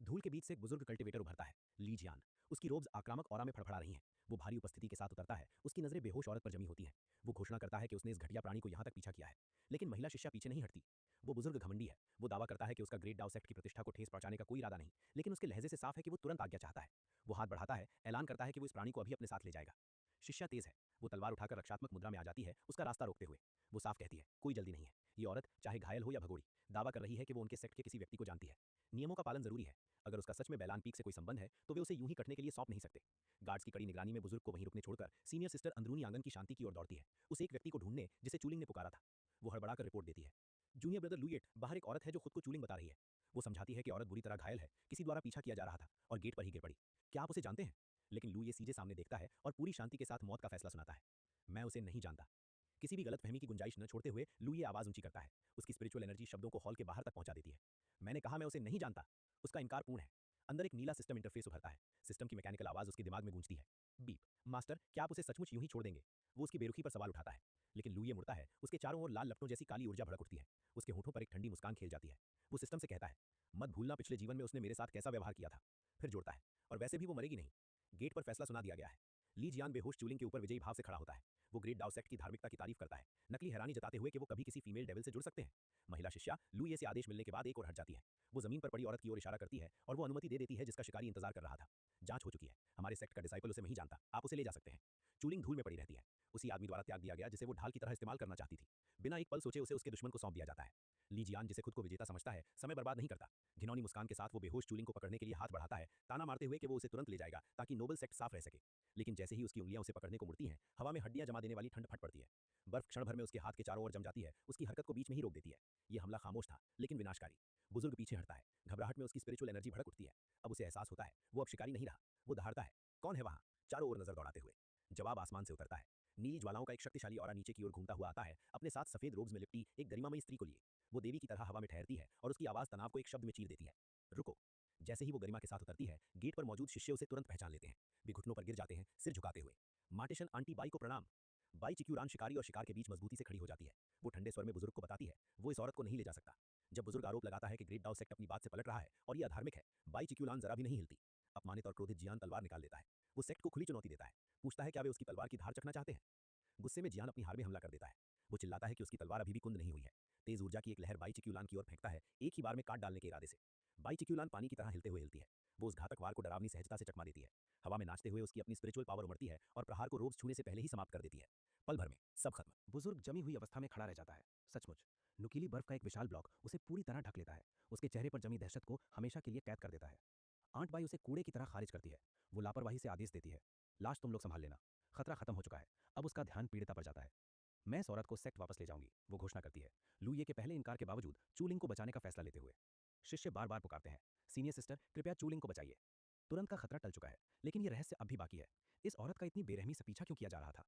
धूल के बीच से एक बुजुर्ग कल्टिवेटर उभरता है, ली जियान। उसकी रोब्स आक्रामक औरा में फड़फड़ा रही हैं। वो भारी उपस्थिति के साथ उतरता है, उसकी नजरें बेहोश औरत पर जमी होती हैं। वो घोषणा करता है कि उसने इस घटिया प्राणी को यहाँ तक पीछा किया है। लेकिन महिला शिष्या पीछे नहीं हटती। वो बुजुर्ग घमंडी है। वो दावा करता है कि उसका ग्रेट डाउ सेक्ट की प्रतिष्ठा को ठेस पहुंचाने का कोई इरादा नहीं, लेकिन उसके लहजे से साफ है कि वो तुरंत आज्ञा चाहता है। वो हाथ बढ़ाता है, ऐलान करता है कि वो इस प्राणी को अभी अपने साथ ले जाएगा। शिष्या तेज है। वो तलवार उठाकर रक्षात्मक मुद्रा में आ जाती है, उसका रास्ता रोकते हुए। वो साफ कहती है, कोई जल्दी नहीं है। ये औरत चाहे घायल हो या भगोड़ी, दावा कर रही है कि वो उनके सेक्ट के किसी व्यक्ति को जानती है। नियमों का पालन जरूरी है। अगर उसका सच में बैलान पीक से कोई संबंध है तो वे उसे यूं ही कटने के लिए सौंप नहीं सकते। गार्ड्स की कड़ी निगरानी में बुजुर्ग को वहीं रुकने छोड़कर सीनियर सिस्टर अंदरूनी आंगन की शांति की ओर दौड़ती है, उस एक व्यक्ति को ढूंढने जिसे चूलिंग ने पुकारा था। वो हड़बड़ाकर रिपोर्ट देती है, जूनियर ब्रदर लुइट, बाहर एक औरत है जो खुद को चूलिंग बता रही है। वो समझाती है कि औरत बुरी तरह घायल है, किसी द्वारा पीछा किया जा रहा था और गेट पर ही गिर पड़ी। क्या आप उसे जानते हैं? लेकिन लू ये सीधे सामने देखता है और पूरी शांति के साथ मौत का फैसला सुनाता है, मैं उसे नहीं जानता। किसी भी गलतफहमी की गुंजाइश न छोड़ते हुए लू ये आवाज ऊंची करता है। उसकी स्पिरिचुअल एनर्जी शब्दों को हॉल के बाहर तक पहुंचा देती है। मैंने कहा मैं उसे नहीं जानता। उसका इनकार पूर्ण है। अंदर एक नीला सिस्टम इंटरफेस उभरता है। सिस्टम की मैकेनिकल आवाज उसके दिमाग में गूंजती है, बीप। मास्टर, क्या आप उसे सचमुच यूं ही छोड़ देंगे? वो उसकी बेरुखी पर सवाल उठाता है। लेकिन लू ये मुड़ता है, उसके चारों ओर लाल लपटों जैसी काली ऊर्जा भड़क उठती है। उसके होठों पर एक ठंडी मुस्कान खेल जाती है। वो सिस्टम से कहता है, मत भूलना पिछले जीवन में उसने मेरे साथ कैसा व्यवहार किया था। फिर जोड़ता है, और वैसे भी वो मरेगी नहीं। गेट पर फैसला सुना दिया गया है। ली जियान बेहोश चूलिंग के ऊपर विजयी भाव से खड़ा होता है। वो ग्रेट डाउ सेक्ट की धार्मिकता की तारीफ करता है, नकली हैरानी जताते हुए कि वो कभी किसी फीमेल डेविल से जुड़ सकते हैं। महिला शिष्या लू ये से आदेश मिलने के बाद एक और हट जाती है। वो जमीन पर पड़ी औरत की ओर इशारा करती है और वो अनुमति दे देती है जिसका शिकारी इंतजार कर रहा था। जांच हो चुकी है, हमारे सेक्ट का डिसाइपल उसे नहीं जानता, आप उसे ले जा सकते हैं। चूलिंग धूल में पड़ी रहती है। उसी आदमी द्वारा त्याग दिया गया जिसे वो ढाल की तरह इस्तेमाल करना चाहती थी। बिना एक पल सोचे उसे उसके दुश्मन को सौंप दिया जाता है। ली जियान जिसे खुद को विजेता समझता है, समय बर्बाद नहीं करता। घिनौनी मुस्कान के साथ वो बेहोश चूलिंग को पकड़ने के लिए हाथ बढ़ाता है, ताना मारते हुए कि वो उसे तुरंत ले जाएगा ताकि नोबल सेक्ट साफ रह सके। लेकिन जैसे ही उसकी उंगलियां उसे पकड़ने को मुड़ती हैं, हवा में हड्डियां जमा देने वाली ठंड फट पड़ती है। बर्फ क्षण भर में उसके हाथ के चारों ओर जम जाती है, उसकी हरकत को बीच में ही रोक देती है। ये हमला खामोश था लेकिन विनाशकारी। बुजुर्ग पीछे हटता है, घबराहट में उसकी स्पिरिचुअल एनर्जी भड़क उठती है। अब उसे एहसास होता है वो अब शिकारी नहीं रहा। वो दहाड़ता है, कौन है वहां? चारों ओर नजर दौड़ाते हुए। जवाब आसमान से उतरता है। नीली ज्वालाओं का एक शक्तिशाली औरा नीचे की ओर घूमता हुआ आता है, अपने साथ सफेद रोब्स में लिपटी एक गरिमामयी स्त्री को लिए। वो देवी की तरह हवा में ठहरती है और उसकी आवाज तनाव को एक शब्द में चीर देती है, रुको। जैसे ही वो गरिमा के साथ उतरती है, गेट पर मौजूद शिष्य उसे तुरंत पहचान लेते हैं। वे घुटनों पर गिर जाते हैं, सिर झुकाते हुए। मार्टेशन आंटी बाई को प्रणाम। बाई चिक्यूरान शिकारी और शिकार के बीच मजबूती से खड़ी हो जाती है। वो ठंडे स्वर में बुजुर्ग को बताती है, वो इस औरत को नहीं ले जा सकता। जब बुजुर्ग आरोप लगाता है कि ग्रेट डाउ सेक्ट अपनी बात से पलट रहा है और ये अधार्मिक है, बाई चिक्यूलान जरा भी नहीं हिलती। अपमानित और क्रोधित जियान तलवार निकाल लेता है। वो सेक्ट को खुली चुनौती देता है। पूछता है क्या वे उसकी तलवार की धार चखना चाहते हैं। गुस्से में जियान अपनी हार में हमला कर देता है। वो चिल्लाता है कि उसकी तलवार अभी भी कुंद नहीं हुई है। तेज ऊर्जा की एक लहर बाई चिक्यूलान की ओर फेंकता है, एक ही बार में काट डालने के इरादे से। बाई चिक्यूलान पानी की तरह हिलते हुए हिलती है। वो उस घातक वार को डरावनी सहजता से चकमा देती है। हवा में नाचते हुए उसकी अपनी स्पिरिचुअल पावर उमड़ती है और प्रहार को रोब्स छूने से पहले ही समाप्त कर देती है। पल भर में सब खत्म। बुजुर्ग जमी हुई अवस्था में खड़ा रह जाता है। सचमुच नुकीली बर्फ का एक विशाल ब्लॉक उसे पूरी तरह ढक लेता है। उसके चेहरे पर जमी दहशत को हमेशा के लिए कैद कर देता है। आंट बाई उसे कूड़े की तरह खारिज करती है। वो लापरवाही से आदेश देती है, लाश तुम लोग संभाल लेना। खतरा खत्म हो चुका है। अब उसका ध्यान पीड़िता पर जाता है। मैं इस औरत को सेक्ट वापस ले जाऊंगी, वो घोषणा करती है, लुइये के पहले इनकार के बावजूद चूलिंग को बचाने का फैसला लेते हुए। शिष्य बार बार पुकारते हैं, सीनियर सिस्टर कृपया चूलिंग को बचाइए। तुरंत का खतरा टल चुका है, लेकिन यह रहस्य अब भी बाकी है। इस औरत का इतनी बेरहमी से पीछा क्यों किया जा रहा था?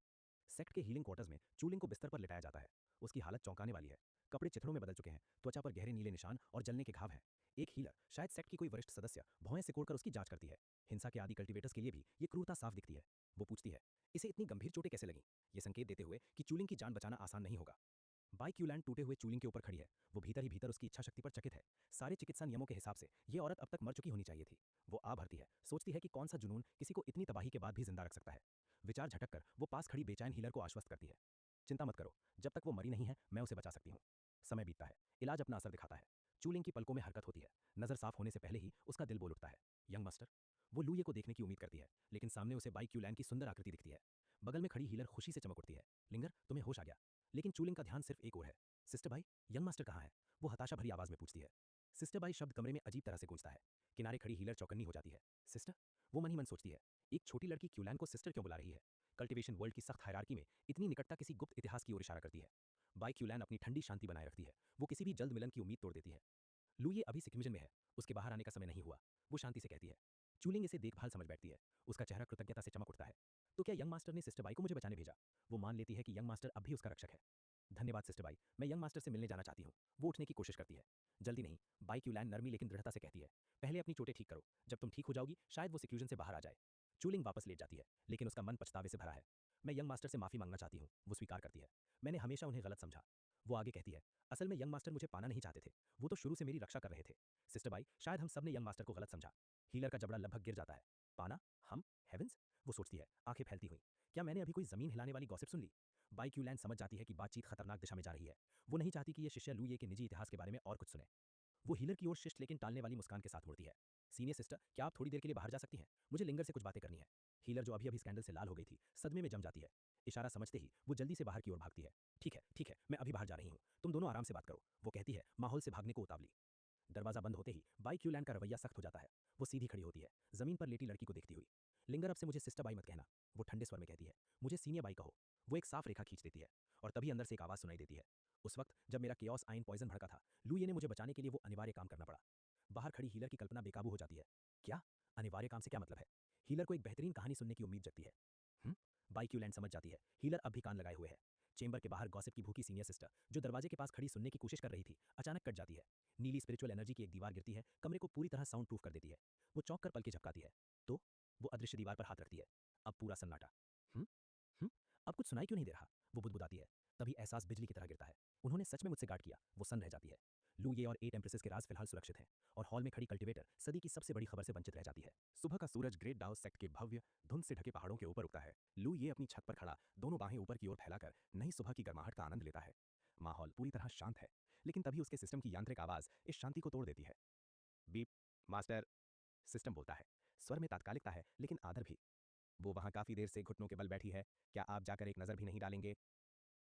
सेक्ट के हीलिंग क्वार्टर्स में चूलिंग को बिस्तर पर लिटाया जाता है। उसकी हालत चौंकाने वाली है। कपड़े चिथड़ों में बदल चुके हैं, त्वचा पर गहरे नीले निशान और जलने के घाव हैं। एक हीलर, शायद सेक्ट की कोई वरिष्ठ सदस्य, भौहें सिकोड़कर उसकी जांच करती है। हिंसा के आदि कल्टीवेटर्स के लिए भी ये क्रूरता साफ दिखती है। वो पूछती है, इसे इतनी गंभीर चोटें कैसे लगीं? ये संकेत देते हुए कि चूलिंग की जान बचाना आसान नहीं होगा। बाई क्यूलैंड टूटे हुए चूलिंग के ऊपर खड़ी है। वो भीतर ही भीतर उसकी इच्छा शक्ति पर चकित है। सारे चिकित्सा नियमों के हिसाब से ये औरत अब तक मर चुकी होनी चाहिए थी। वो आ भरती है, सोचती है कि कौन सा जुनून किसी को इतनी तबाही के बाद भी जिंदा रख सकता है। विचार झटक कर वो पास खड़ी बेचैन हीलर को आश्वस्त करती है, चिंता मत करो, जब तक वो मरी नहीं है मैं उसे बचा सकती हूँ। समय बीतता है, इलाज अपना असर दिखाता है। चूलिंग की पलकों में हरकत होती है। नजर साफ होने से पहले ही उसका दिल बोल उठता है, यंग मास्टर। वो लुये को देखने की उम्मीद करती है, लेकिन सामने उसे बाई क्यूलैंड की सुंदर आकृति दिखती है। बगल में खड़ी हीलर खुशी से चमक उठती है, लिंगर तुम्हें होश आ गया। लेकिन चूलिंग का ध्यान सिर्फ एक और है, सिस्टर बाई, यंग मास्टर कहाँ है? वो हताशा भरी आवाज में पूछती है। सिस्टर बाई शब्द कमरे में अजीब तरह से गूंजता है। किनारे खड़ी हीलर चौकन्नी हो जाती है। सिस्टर? वो मन ही मन सोचती है, एक छोटी लड़की क्यूलैन को सिस्टर क्यों बुला रही है? कल्टीवेशन वर्ल्ड की सख्त हायरार्की में इतनी निकटता किसी गुप्त इतिहास की ओर इशारा करती है। बाई क्यूलैन अपनी ठंडी शांति बनाए रखती है। वो किसी भी जल्द मिलन की उम्मीद तोड़ देती है। लुये अभी सिक्विजन में है, उसके बाहर आने का समय नहीं हुआ। वो शांति से कहती है। चूलिंग इसे देखभाल समझ बैठती है। उसका चेहरा कृतज्ञता से चमक उठता है। तो क्या यंग मास्टर ने सिस्टर बाई को मुझे बचाने भेजा? वो मान लेती है कि यंग मास्टर अब भी उसका रक्षक है। धन्यवाद सिस्टर बाई, मैं यंग मास्टर से मिलने जाना चाहती हूँ। वो उठने की कोशिश करती है। जल्दी नहीं, बाई क्यूलैन नरमी लेकिन दृढ़ता से कहती है, पहले अपनी चोटें ठीक करो, जब तुम ठीक हो जाओगी शायद वो सिक्यूजन से बाहर आ जाए। चूलिंग वापस लेट जाती है, लेकिन उसका मन पछतावे से भरा है। मैं यंग मास्टर से माफी मांगना चाहती हूँ, वो स्वीकार करती है। मैंने हमेशा उन्हें गलत समझा। वो आगे कहती है, असल में यंग मास्टर मुझे पाना नहीं चाहते थे, वो तो शुरू से मेरी रक्षा कर रहे थे। सिस्टर बाई, शायद हम सब ने यंग मास्टर को गलत समझा। हीलर का जबड़ा लगभग गिर जाता है। पाना? हम? हेवेंस? वो सोचती है, आंखें फैलती हुई। क्या मैंने अभी कोई जमीन हिलाने वाली गॉसिप सुन ली? बाई क्यूलैंड समझ जाती है कि बातचीत खतरनाक दिशा में जा रही है। वो नहीं चाहती कि ये शिष्य लुये के निजी इतिहास के बारे में और कुछ सुने। वो हीलर की ओर शिष्ट लेकिन टालने वाली मुस्कान के साथ मुड़ती है। सीनियर सिस्टर, क्या आप थोड़ी देर के लिए बाहर जा सकती हैं? मुझे लिंगर से कुछ बातें करनी है। हीलर जो अभी अभी स्कैंडल से लाल हो गई थी, सदमे में जम जाती है। इशारा समझते ही वो जल्दी से बाहर की ओर भागती है। ठीक है, मैं अभी बाहर जा रही हूँ, तुम दोनों आराम से बात करो, वो कहती है, माहौल से भागने को उतावली। दरवाजा बंद होते ही बाई क्यूलैंड का रवैया सख्त हो जाता है। वो सीधी खड़ी होती है, जमीन पर लेटी लड़की को देखती हुई। लिंगर, अब से मुझे सिस्टर बाई मत कहना, वो ठंडे स्वर में कहती है, मुझे सीनियर बाई कहो। वो एक साफ रेखा खींच देती है और तभी अंदर से एक आवाज सुनाई देती है। उस वक्त जब मेरा केओस आइन पॉइजन भड़का था, लुये ने मुझे बचाने के लिए वो अनिवार्य काम करना पड़ा। बाहर खड़ी हीलर की कल्पना बेकाबू हो जाती है। क्या? अनिवार्य काम से क्या मतलब है? हीलर को एक बेहतरीन कहानी सुनने की उम्मीद जगती है। बाई क्यूलैंड समझ जाती है, हीलर अब भी कान लगाए हुए है। चेंबर के बाहर गॉसिप की भूखी सीनियर सिस्टर, जो दरवाजे के पास खड़ी सुनने की कोशिश कर रही थी, अचानक कट जाती है। नीली स्पिरिचुअल एनर्जी की एक दीवार गिरती है, कमरे को पूरी तरह साउंड प्रूफ कर देती है। वो चौंक कर पलकें झपकाती है। तो वो अदृश्य दीवार पर हाथ रखती है। अब पूरा सन्नाटा। हम्म हम्म अब कुछ सुनाई क्यों नहीं दे रहा? वो बुदबुदाती है। तभी एहसास बिजली की तरह गिरता है। उन्होंने सच में मुझसे गार्ड किया। वो सन रह जाती है। लुये और 8 एम्प्रेसेस के राज फिलहाल सुरक्षित हैं और हॉल में खड़ी कल्टीवेटर सदी की सबसे बड़ी खबर से वंचित रह जाती है। सुबह का सूरज ग्रेट डाउ सेक्ट के भव्य धुंध से ढके पहाड़ों के ऊपर उगता है। लुये अपनी छत पर खड़ा दोनों बाहें ऊपर की ओर फैलाकर नई सुबह की गर्माहट का आनंद लेता है। माहौल पूरी तरह शांत है, लेकिन तभी उसके सिस्टम की यांत्रिक आवाज इस शांति को तोड़ देती है। बीप। मास्टर, सिस्टम बोलता है। स्वर में तात्कालिकता है लेकिन आदर भी। वो वहां काफी देर से घुटनों के बल बैठी है, क्या आप जाकर एक नजर भी नहीं डालेंगे?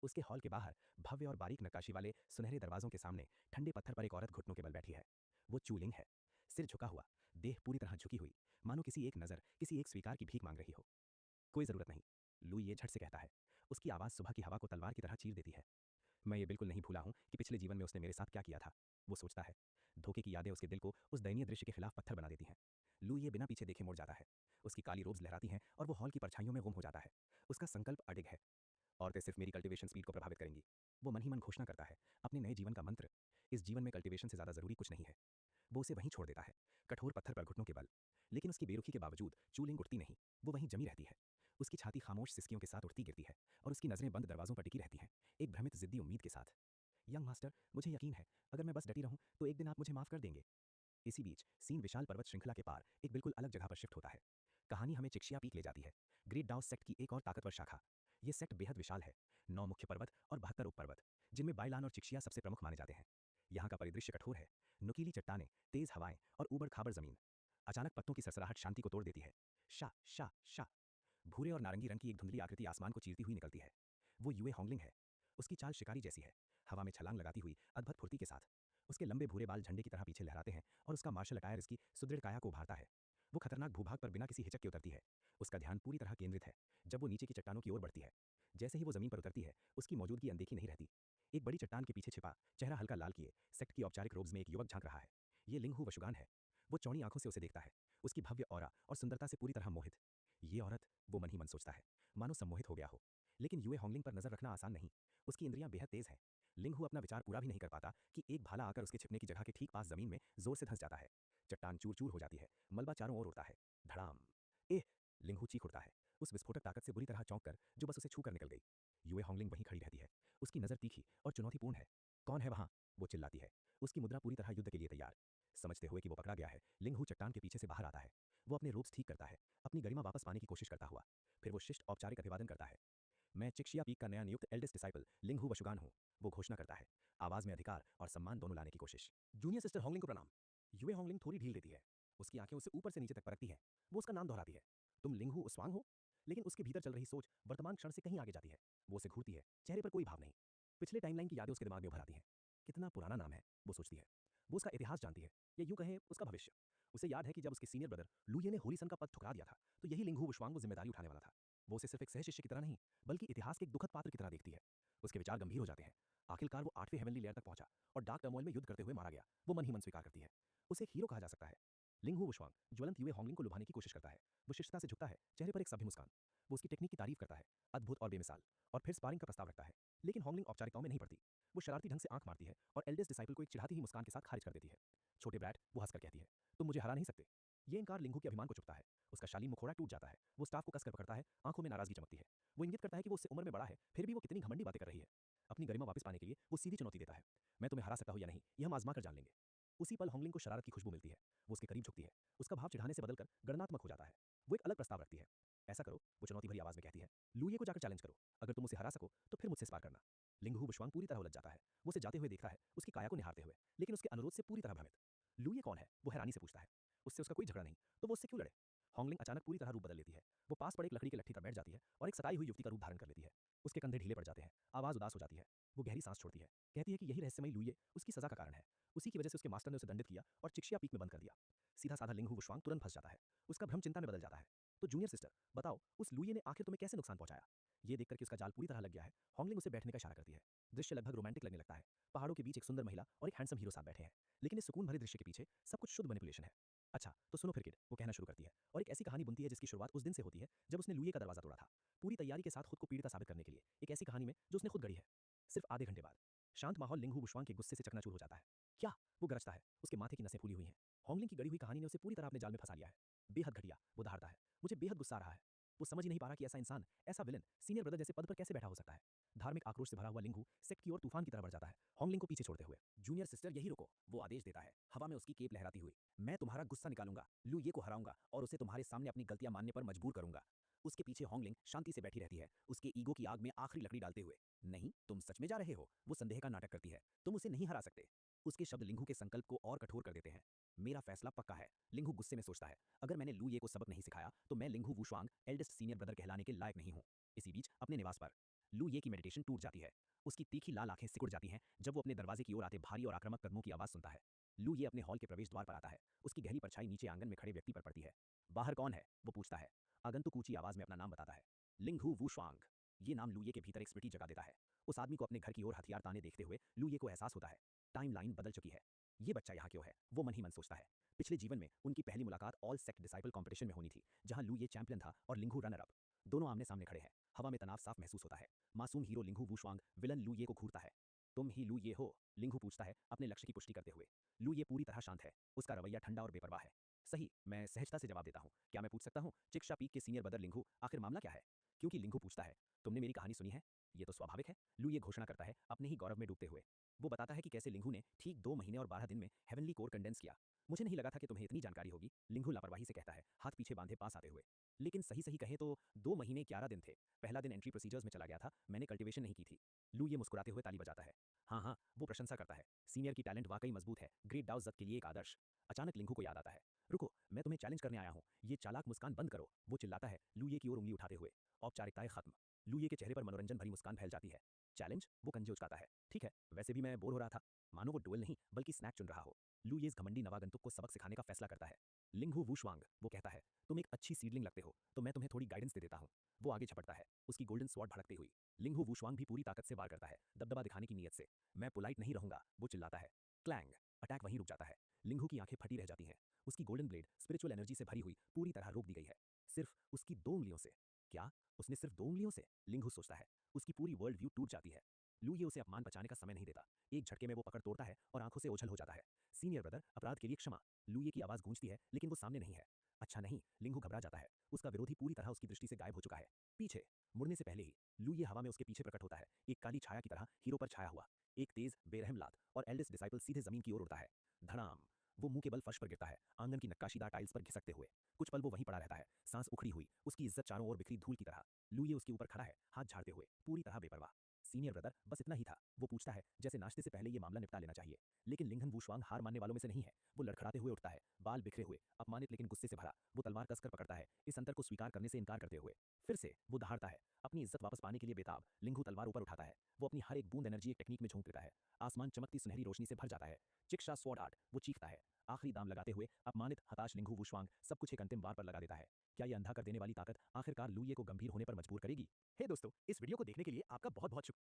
उसके हॉल के बाहर भव्य और बारीक नक्काशी वाले सुनहरे दरवाजों के सामने ठंडे पत्थर पर एक औरत घुटनों के बल बैठी है। वो चूलिंग है। सिर झुका हुआ, देह पूरी तरह झुकी हुई, मानो किसी एक नजर, किसी एक स्वीकार की भीख मांग रही हो। कोई जरूरत नहीं, लुई ये झट से कहता है। उसकी आवाज सुबह की हवा को तलवार की तरह चीर देती है। मैं ये बिल्कुल नहीं भूला हूं कि पिछले जीवन में उसने मेरे साथ क्या किया था। वो सोचता है। धोखे की यादें उसके दिल को उस दयनीय दृश्य के खिलाफ पत्थर बना देती हैं। लुई ये बिना पीछे देखे मुड़ जाता है। उसकी काली रोब्स लहराती हैं और वो हॉल की परछाइयों में गुम हो जाता है। उसका संकल्प अडिग है। औरतें सिर्फ मेरी कल्टीवेशन स्पीड को प्रभावित करेंगी, वो मन ही मन घोषणा करता है। अपने नए जीवन का मंत्र। इस जीवन में कल्टीवेशन से ज्यादा जरूरी कुछ नहीं है। वो उसे वहीं छोड़ देता है, कठोर पत्थर पर घुटनों के बल। लेकिन उसकी बेरुखी के बावजूद चूलिंग उठती नहीं, वो वहीं जमी रहती है। उसकी छाती खामोश सिसकियों के साथ उठती गिरती है और उसकी नजरें बंद दरवाजों पर टिकी रहती हैं, एक भ्रमित जिद्दी उम्मीद के साथ। यंग मास्टर, मुझे यकीन है, अगर मैं बस डटी रहूं तो एक दिन आप मुझे माफ कर देंगे। इसी बीच सीन विशाल पर्वत श्रृंखला के पार एक बिल्कुल अलग जगह पर शिफ्ट होता है। कहानी हमें चिक्शिया पीक ले जाती है, ग्रेट डाउस सेक्ट की एक और ताकतवर शाखा। ये सेक्ट बेहद विशाल है, 9 मुख्य पर्वत और 72 उपपर्वत, जिनमें बाइलान और चिक्शिया सबसे प्रमुख माने जाते हैं। यहाँ का परिदृश्य कठोर है, नुकीली चट्टानें, तेज हवाएं और ऊबड़ खाबड़ जमीन। अचानक पत्तों की सरसराहट शांति को तोड़ देती है। शा शा शा, भूरे और नारंगी रंग की एक धुंधली आकृति आसमान को चीरती हुई निकलती है। वो युए होंगलिंग है। उसकी चाल शिकारी जैसी है, हवा में छलांग लगाती हुई अद्भुत फुर्ती के साथ। उसके लंबे भूरे बाल झंडे की तरह पीछे लहराते हैं और उसका मार्शल अटायर इसकी सुदृढ़ काया को उभारता है। वो खतरनाक भूभाग पर बिना किसी हिचक के उतरती है। उसका ध्यान पूरी तरह केंद्रित है। जब वो नीचे की चट्टानों की ओर बढ़ती है, जैसे ही वो जमीन पर उतरती है, उसकी मौजूदगी अनदेखी नहीं रहती। एक बड़ी चट्टान के पीछे छिपा, चेहरा हल्का लाल किए, सेक्ट की औपचारिक रोब्स में एक युवक झांक रहा है। ये लिंगहू वशुगान है। वो चौड़ी आंखों से उसे देखता है, उसकी भव्य ऑरा और सुंदरता से पूरी तरह मोहित। ये औरत, वो मन ही मन सोचता है, मानो सम्मोहित हो गया हो। लेकिन युए होंगलिंग पर नजर रखना आसान नहीं। उसकी इंद्रियां बेहद तेज हैं। लिंगहू अपना विचार पूरा भी नहीं कर पाता कि एक भाला आकर उसके छिपने की जगह के ठीक पास जमीन में जोर से धंस जाता है। चट्टान चूर चूर हो जाती है, मलबा चारों ओर उड़ता है। धड़ाम! एह! लिंगहू चीख उठता है, उस विस्फोटक ताकत से बुरी तरह चौंक कर जो बस उसे छू कर निकल गई। युए होंगलिंग वहीं खड़ी रहती है, उसकी नजर तीखी और चुनौतीपूर्ण है। कौन है वहां? वो चिल्लाती है, उसकी मुद्रा पूरी तरह युद्ध के लिए तैयार। समझते हुए कि वो पकड़ा गया है, लिंगहू चट्टान के पीछे से बाहर आता है। वो अपने रोब्स ठीक करता है, अपनी गरिमा वापस पाने की कोशिश करता हुआ। फिर वो शिष्ट औपचारिक अभिवादन करता है। मैं चिक्शिया पीक का नया नियुक्त एल्डेस्ट डिसाइपल लिंगहू वशुगान हूँ। वो घोषणा करता है, आवाज में अधिकार और सम्मान दोनों लाने की कोशिश। जूनियर सिस्टर होंगलिंग को प्रणाम। युए होंगलिंग थोड़ी ढील देती है, उसकी आंखें उससे ऊपर से नीचे तक परखती हैं। वो उसका नाम दोहराती है, तुम लिंगहू उस्वांग हो। लेकिन उसके भीतर चल रही सोच वर्तमान क्षण से कहीं आगे जाती है। वो उसे घूरती है, चेहरे पर कोई भाव नहीं। पिछले टाइमलाइन की यादें उसके दिमाग में उभर आती हैं। कितना पुराना नाम है, वो सोचती है। वो उसका इतिहास जानती है, या यूं कहें उसका भविष्य। उसे याद है कि जब उसके सीनियर ब्रदर लुये ने होरीसन का पद ठुकरा दिया था, तो यही लिंगहू वुशवांग वो जिम्मेदारी उठाने वाला था। वो उसे सिर्फ एक सहशिष्य की तरह नहीं, बल्कि इतिहास के एक दुखद पात्र की तरह देखती है। उसके विचार गंभीर हो जाते हैं। आखिरकार वो 8वें हेवनली लेयर तक पहुंचा और डार्क टर्मोइल में युद्ध करते हुए मारा गया। वो मन ही मन स्वीकार करती है। उसे एक हीरो कहा जा सकता है। लिंगहू वुशवांग ज्वलंत युए होंगलिंग को लुभाने की कोशिश करता है। वो शिष्टता से झुकता है, चेहरे पर एक सभ्य मुस्कान। वो उसकी टेक्निक की तारीफ करता है, अद्भुत और बेमिसाल। और फिर स्पारिंग का प्रस्ताव रखता है। लेकिन होंगलिंग औपचारिकताओं में नहीं पड़ती। वो शरारती ढंग से आंख मारती है और एल्डेस्ट डिसाइपल को एक चिढ़ाती ही मुस्कान के साथ खारिज कर देती है। छोटे ब्रैट, वो हंसकर कहती है, तुम मुझे हरा नहीं सकते। ये इनकार लिंगहू के अभिमान को चुभता है। उसका शालीन मुखौड़ा टूट जाता है। वो स्टाफ को कसकर पकड़ता है, आंखों में नाराजगी चमकती है। वो इंगित करता है कि वो उससे उम्र में बड़ा है, फिर भी वो कितनी घमंडी बातें कर रही है। अपनी गरिमा वापस पाने के लिए वो सीधी चुनौती देता है, मैं तुम्हें हरा सकता हूं या नहीं, यह हम आजमा कर जान लेंगे। उसी पल होंगलिंग को शरारत की खुशबू मिलती है। वो उसके करीब झुकती है, उसका भाव चिढ़ाने से बदलकर गणनात्मक हो जाता है। वो एक अलग प्रस्ताव रखती है। ऐसा करो, वो चुनौती भरी आवाज में कहती है, लुये को जाकर चैलेंज करो। अगर तुम उसे हरा सको तो फिर मुझसे स्पार करना। लिंगहू वुशवांग पूरी तरह उलझ जाता है। वो उसे जाते हुए देखता है, उसकी काया को निहारते हुए, लेकिन उसके अनुरोध से पूरी तरह भ्रमित। लुये कौन है? वो हैरानी से पूछता है। उससे उसका कोई झगड़ा नहीं, तो वो उससे क्यों लड़े? होंगलिंग अचानक पूरी तरह रूप बदल लेती है। वो पास पड़े एक लकड़ी के लट्ठी पर बैठ जाती है और एक सताई हुई युवती का रूप धारण कर लेती है। उसके कंधे ढीले पड़ जाते हैं, आवाज उदास हो जाती है। वो गहरी सांस छोड़ती है, कहती है कि यही रहस्यमयी लुये उसकी सजा का कारण है। उसी की वजह से उसके मास्टर ने उसे दंडित किया और चिक्शिया पीक में बंद कर दिया। सीधा साधा लिंगहू वुशवांग तुरंत फंस जाता है। उसका भ्रम चिंता में बदल जाता है। तो जूनियर सिस्टर, बताओ, उस लुये ने आखिर तुम्हें कैसे नुकसान पहुंचाया? ये देखकर कि उसका जाल पूरी तरह लग गया है, होंगलिंग उसे बैठने का इशारा करती है। दृश्य लगभग रोमांटिक लगने लगता है। पहाड़ों के बीच एक सुंदर महिला और एक हैंडसम हीरो साथ बैठे हैं। लेकिन इस सुकून भरे दृश्य के पीछे सब कुछ शुद्ध मैनिपुलेशन है। अच्छा, तो सुनो फिर किड, वो कहना शुरू करती है और एक ऐसी कहानी बुनती है जिसकी शुरुआत उस दिन से होती है जब उसने लुये का दरवाजा तोड़ा था। पूरी तैयारी के साथ खुद को पीड़िता साबित करने के लिए, एक ऐसी कहानी में जो उसने खुद गढ़ी है। सिर्फ आधे घंटे बाद शांत माहौल लिंगहू वुशवांग के गुस्से से चकनाचूर हो जाता है। क्या? वो गरजता है, उसके माथे की नसें फूली हुई हैं। होंगलिंग की गढ़ी हुई कहानी ने उसे पूरी तरह अपने जाल में फंसा लिया है। बेहद घटिया, वो दहाड़ता है, मुझे बेहद गुस्सा आ रहा है। वो समझ ही नहीं पा रहा कि ऐसा इंसान, ऐसा विलन सीनियर ब्रदर जैसे पद पर कैसे बैठा हो सकता है। धार्मिक आक्रोश से भरा हुआ लिंगहू सेक्ट की ओर तूफान की तरह बढ़ जाता है, होंगलिंग को पीछे छोड़ते हुए। जूनियर सिस्टर, यही रुको, वो आदेश देता है, हवा में उसकी केप लहराती हुई। मैं तुम्हारा गुस्सा निकालूंगा, लुये को हराऊंगा और उसे तुम्हारे सामने अपनी गलतियां मानने पर मजबूर करूंगा। उसके पीछे होंगलिंग शांति से बैठी रहती है, उसके ईगो की आग में आखिरी लकड़ी डालते हुए। नहीं, तुम सच में जा रहे हो? वो संदेह का नाटक करती है, तुम उसे नहीं हरा सकते। उसके शब्द लिंगहू के संकल्प को और कठोर कर देते हैं। मेरा फैसला पक्का है, लिंगहू गुस्से में सोचता है। अगर मैंने लुये को सबक नहीं सिखाया तो मैं लिंगहू वुशवांग एल्डेस्ट सीनियर ब्रदर कहलाने के लायक नहीं हूं। इसी बीच अपने निवास पर लुये की मेडिटेशन टूट जाती है। उसकी तीखी लाल आंखें सिकुड़ जाती हैं जब वो अपने दरवाजे की ओर आते भारी और आक्रामक कदमों की आवाज सुनता है। लुये अपने हॉल के प्रवेश द्वार पर आता है। उसकी गहरी परछाई नीचे आंगन में खड़े व्यक्ति पर पड़ती है। बाहर कौन है? वो पूछता है। आगंतुक ऊंची आवाज में अपना नाम बताता है, लिंगहू वुशवांग। ये नाम लुये के भीतर एक स्मृति जगा देता है। उस आदमी को अपने घर की ओर हथियार ताने देखते हुए लुये को एहसास होता है, टाइमलाइन बदल चुकी है। ये बच्चा यहाँ क्यों है? वो मन ही मन सोचता है। पिछले जीवन में उनकी पहली मुलाकात ऑल सेक्ट डिसाइपल कंपटीशन में होनी थी, जहां लुये चैंपियन था और लिंगहू रनर अप। दोनों आमने सामने खड़े हैं, हवा में तनाव साफ महसूस होता है। मासूम हीरो लिंगहू वुशवांग विलन लुये को घूरता है। तुम ही लुये हो? लिंगहू पूछता है अपने लक्ष्य की पुष्टि करते हुए। लुये पूरी तरह शांत है, उसका रवैया ठंडा और बेपरवाह है। सही, मैं सहजता से जवाब देता हूँ। क्या मैं पूछ सकता हूँ, चिक्शा पीक के सीनियर ब्रदर लिंगहू, आखिर मामला क्या है? क्योंकि लिंगहू पूछता है, तुमने मेरी कहानी सुनी है? ये तो स्वाभाविक है, लू ये घोषणा करता है अपने ही गौरव में डूबते हुए। वो बताता है कि कैसे लिंगू ने ठीक 2 महीने और 12 दिन में हेवनली कोर कंडेंस किया। मुझे नहीं लगा था कि तुम्हें इतनी जानकारी होगी, लिंगू लापरवाही से कहता है, हाथ पीछे बांधे पास आते हुए। लेकिन सही-सही कहें तो 2 महीने 11 दिन थे। पहला दिन एंट्री प्रोसीजर्स में चला गया था, मैंने कल्टीवेशन नहीं की थी। लू ये मुस्कुराते हुए ताली बजाता है। हाँ, हाँ, वो प्रशंसा करता है। सीनियर की टैलेंट वाकई मजबूत है, ग्रेट दाओ ज़द के लिए एक आदर्श। अचानक लिंगू को याद आता है। रुको, मैं तुम्हें चैलेंज करने आया हूँ, ये चालाक मुस्कान बंद करो, वो चिल्लाता है, लूये की ओर उंगली उठाते हुए। औपचारिकताएं खत्म। लूये के चेहरे पर मनोरंजन भरी मुस्कान फैल जाती है। चैलेंज? वो कंजे उचकाता है। ठीक है, वैसे भी मैं बोर हो रहा था। मानो वो डुएल नहीं, बल्कि स्नैक चुन रहा हो। लू ये इस घमंडी नवागंतुक को सबक सिखाने का फैसला करता है। लिंगहू वूशवांग, वो कहता है, तुम एक अच्छी सीडलिंग लगते हो, तो मैं तुम्हें थोड़ी गाइडेंस दे देता हूँ। वो आगे झपटता है, उसकी गोल्डन स्वॉर्ड भड़कती हुई। लिंगहू वूशवांग भी पूरी ताकत से वार करता है, दबदबा दिखाने की नीयत से। मैं पोलाइट नहीं रहूंगा, वो चिल्लाता है। क्लैंग! अटैक वहीं रुक जाता है। लिंगहू की आंखें फटी रह जाती हैं। उसकी गोल्डन ब्लेड स्पिरिचुअल एनर्जी से भरी हुई पूरी तरह रोक दी गई है। सिर्फ उसकी 2 उंगलियों से। क्या? उसने सिर्फ 2 उंगलियों से? लिंगहू सोचता है। उसकी पूरी वर्ल्ड व्यू टूट जाती है। लू ये उसे अपमान बचाने का समय नहीं देता। एक झटके में वो पकड़ तोड़ता है और आंखों से ओझल हो जाता है। सीनियर ब्रदर, अपराध के लिए क्षमा। लू ये की आवाज गूंजती है, लेकिन वो सामने नहीं है। अच्छा नहीं, लिंगू घबरा जाता है। उसका विरोधी पूरी तरह उसकी दृष्टि से गायब हो चुका है। पीछे मुड़ने से पहले ही लू ये हवा में उसके पीछे प्रकट होता है, एक काली छाया की तरह हीरो पर छाया हुआ। एक तेज बेरहम लात और एल्डेस्ट डिसाइपल सीधे जमीन की ओर उड़ता है। धड़ाम! वो मुंह के बल फर्श पर गिरता है, आंगन की नक्काशीदार टाइल्स पर घिसकते हुए। कुछ पल वो वहीं पड़ा रहता है, सांस उखड़ी हुई, उसकी इज्जत चारों ओर बिखरी धूल की तरह। लू ये उसके ऊपर खड़ा है, हाथ झाड़ते हुए, पूरी तरह बेपरवाह। सीनियर ब्रदर, बस इतना ही था। वो पूछता है, जैसे नाश्ते से पहले ये मामला निपटा लेना चाहिए। लेकिन लिंगन वूशवांग हार मानने वालों में से नहीं है। वो लड़खड़ाते हुए उठता है, बाल बिखरे हुए, अपमानित लेकिन गुस्से से भरा। वो तलवार कसकर पकड़ता है, इस अंतर को स्वीकार करने से इनकार करते हुए। फिर से वो दहाड़ता है, अपनी इज्जत वापस पाने के लिए बेताब। लिंगू तलवार ऊपर उठाता है। वो अपनी हर एक बूंद एनर्जी एक टेक्निक में झोंक देता है। आसमान चमकती सुनहरी रोशनी से भर जाता है। चिक्शा स्वॉर्ड आर्ट, वो चीखता है। आखिरी दाम लगाते हुए अपमानित हताश लिंगू वूशवांग सब कुछ एक अंतिम वार पर लगा देता है। क्या ये अंधा कर देने वाली ताकत आखिरकार लूये को गंभीर होने पर मजबूर करेगी? हे दोस्तों, इस वीडियो को देखने के लिए आपका बहुत बहुत शुक्रिया।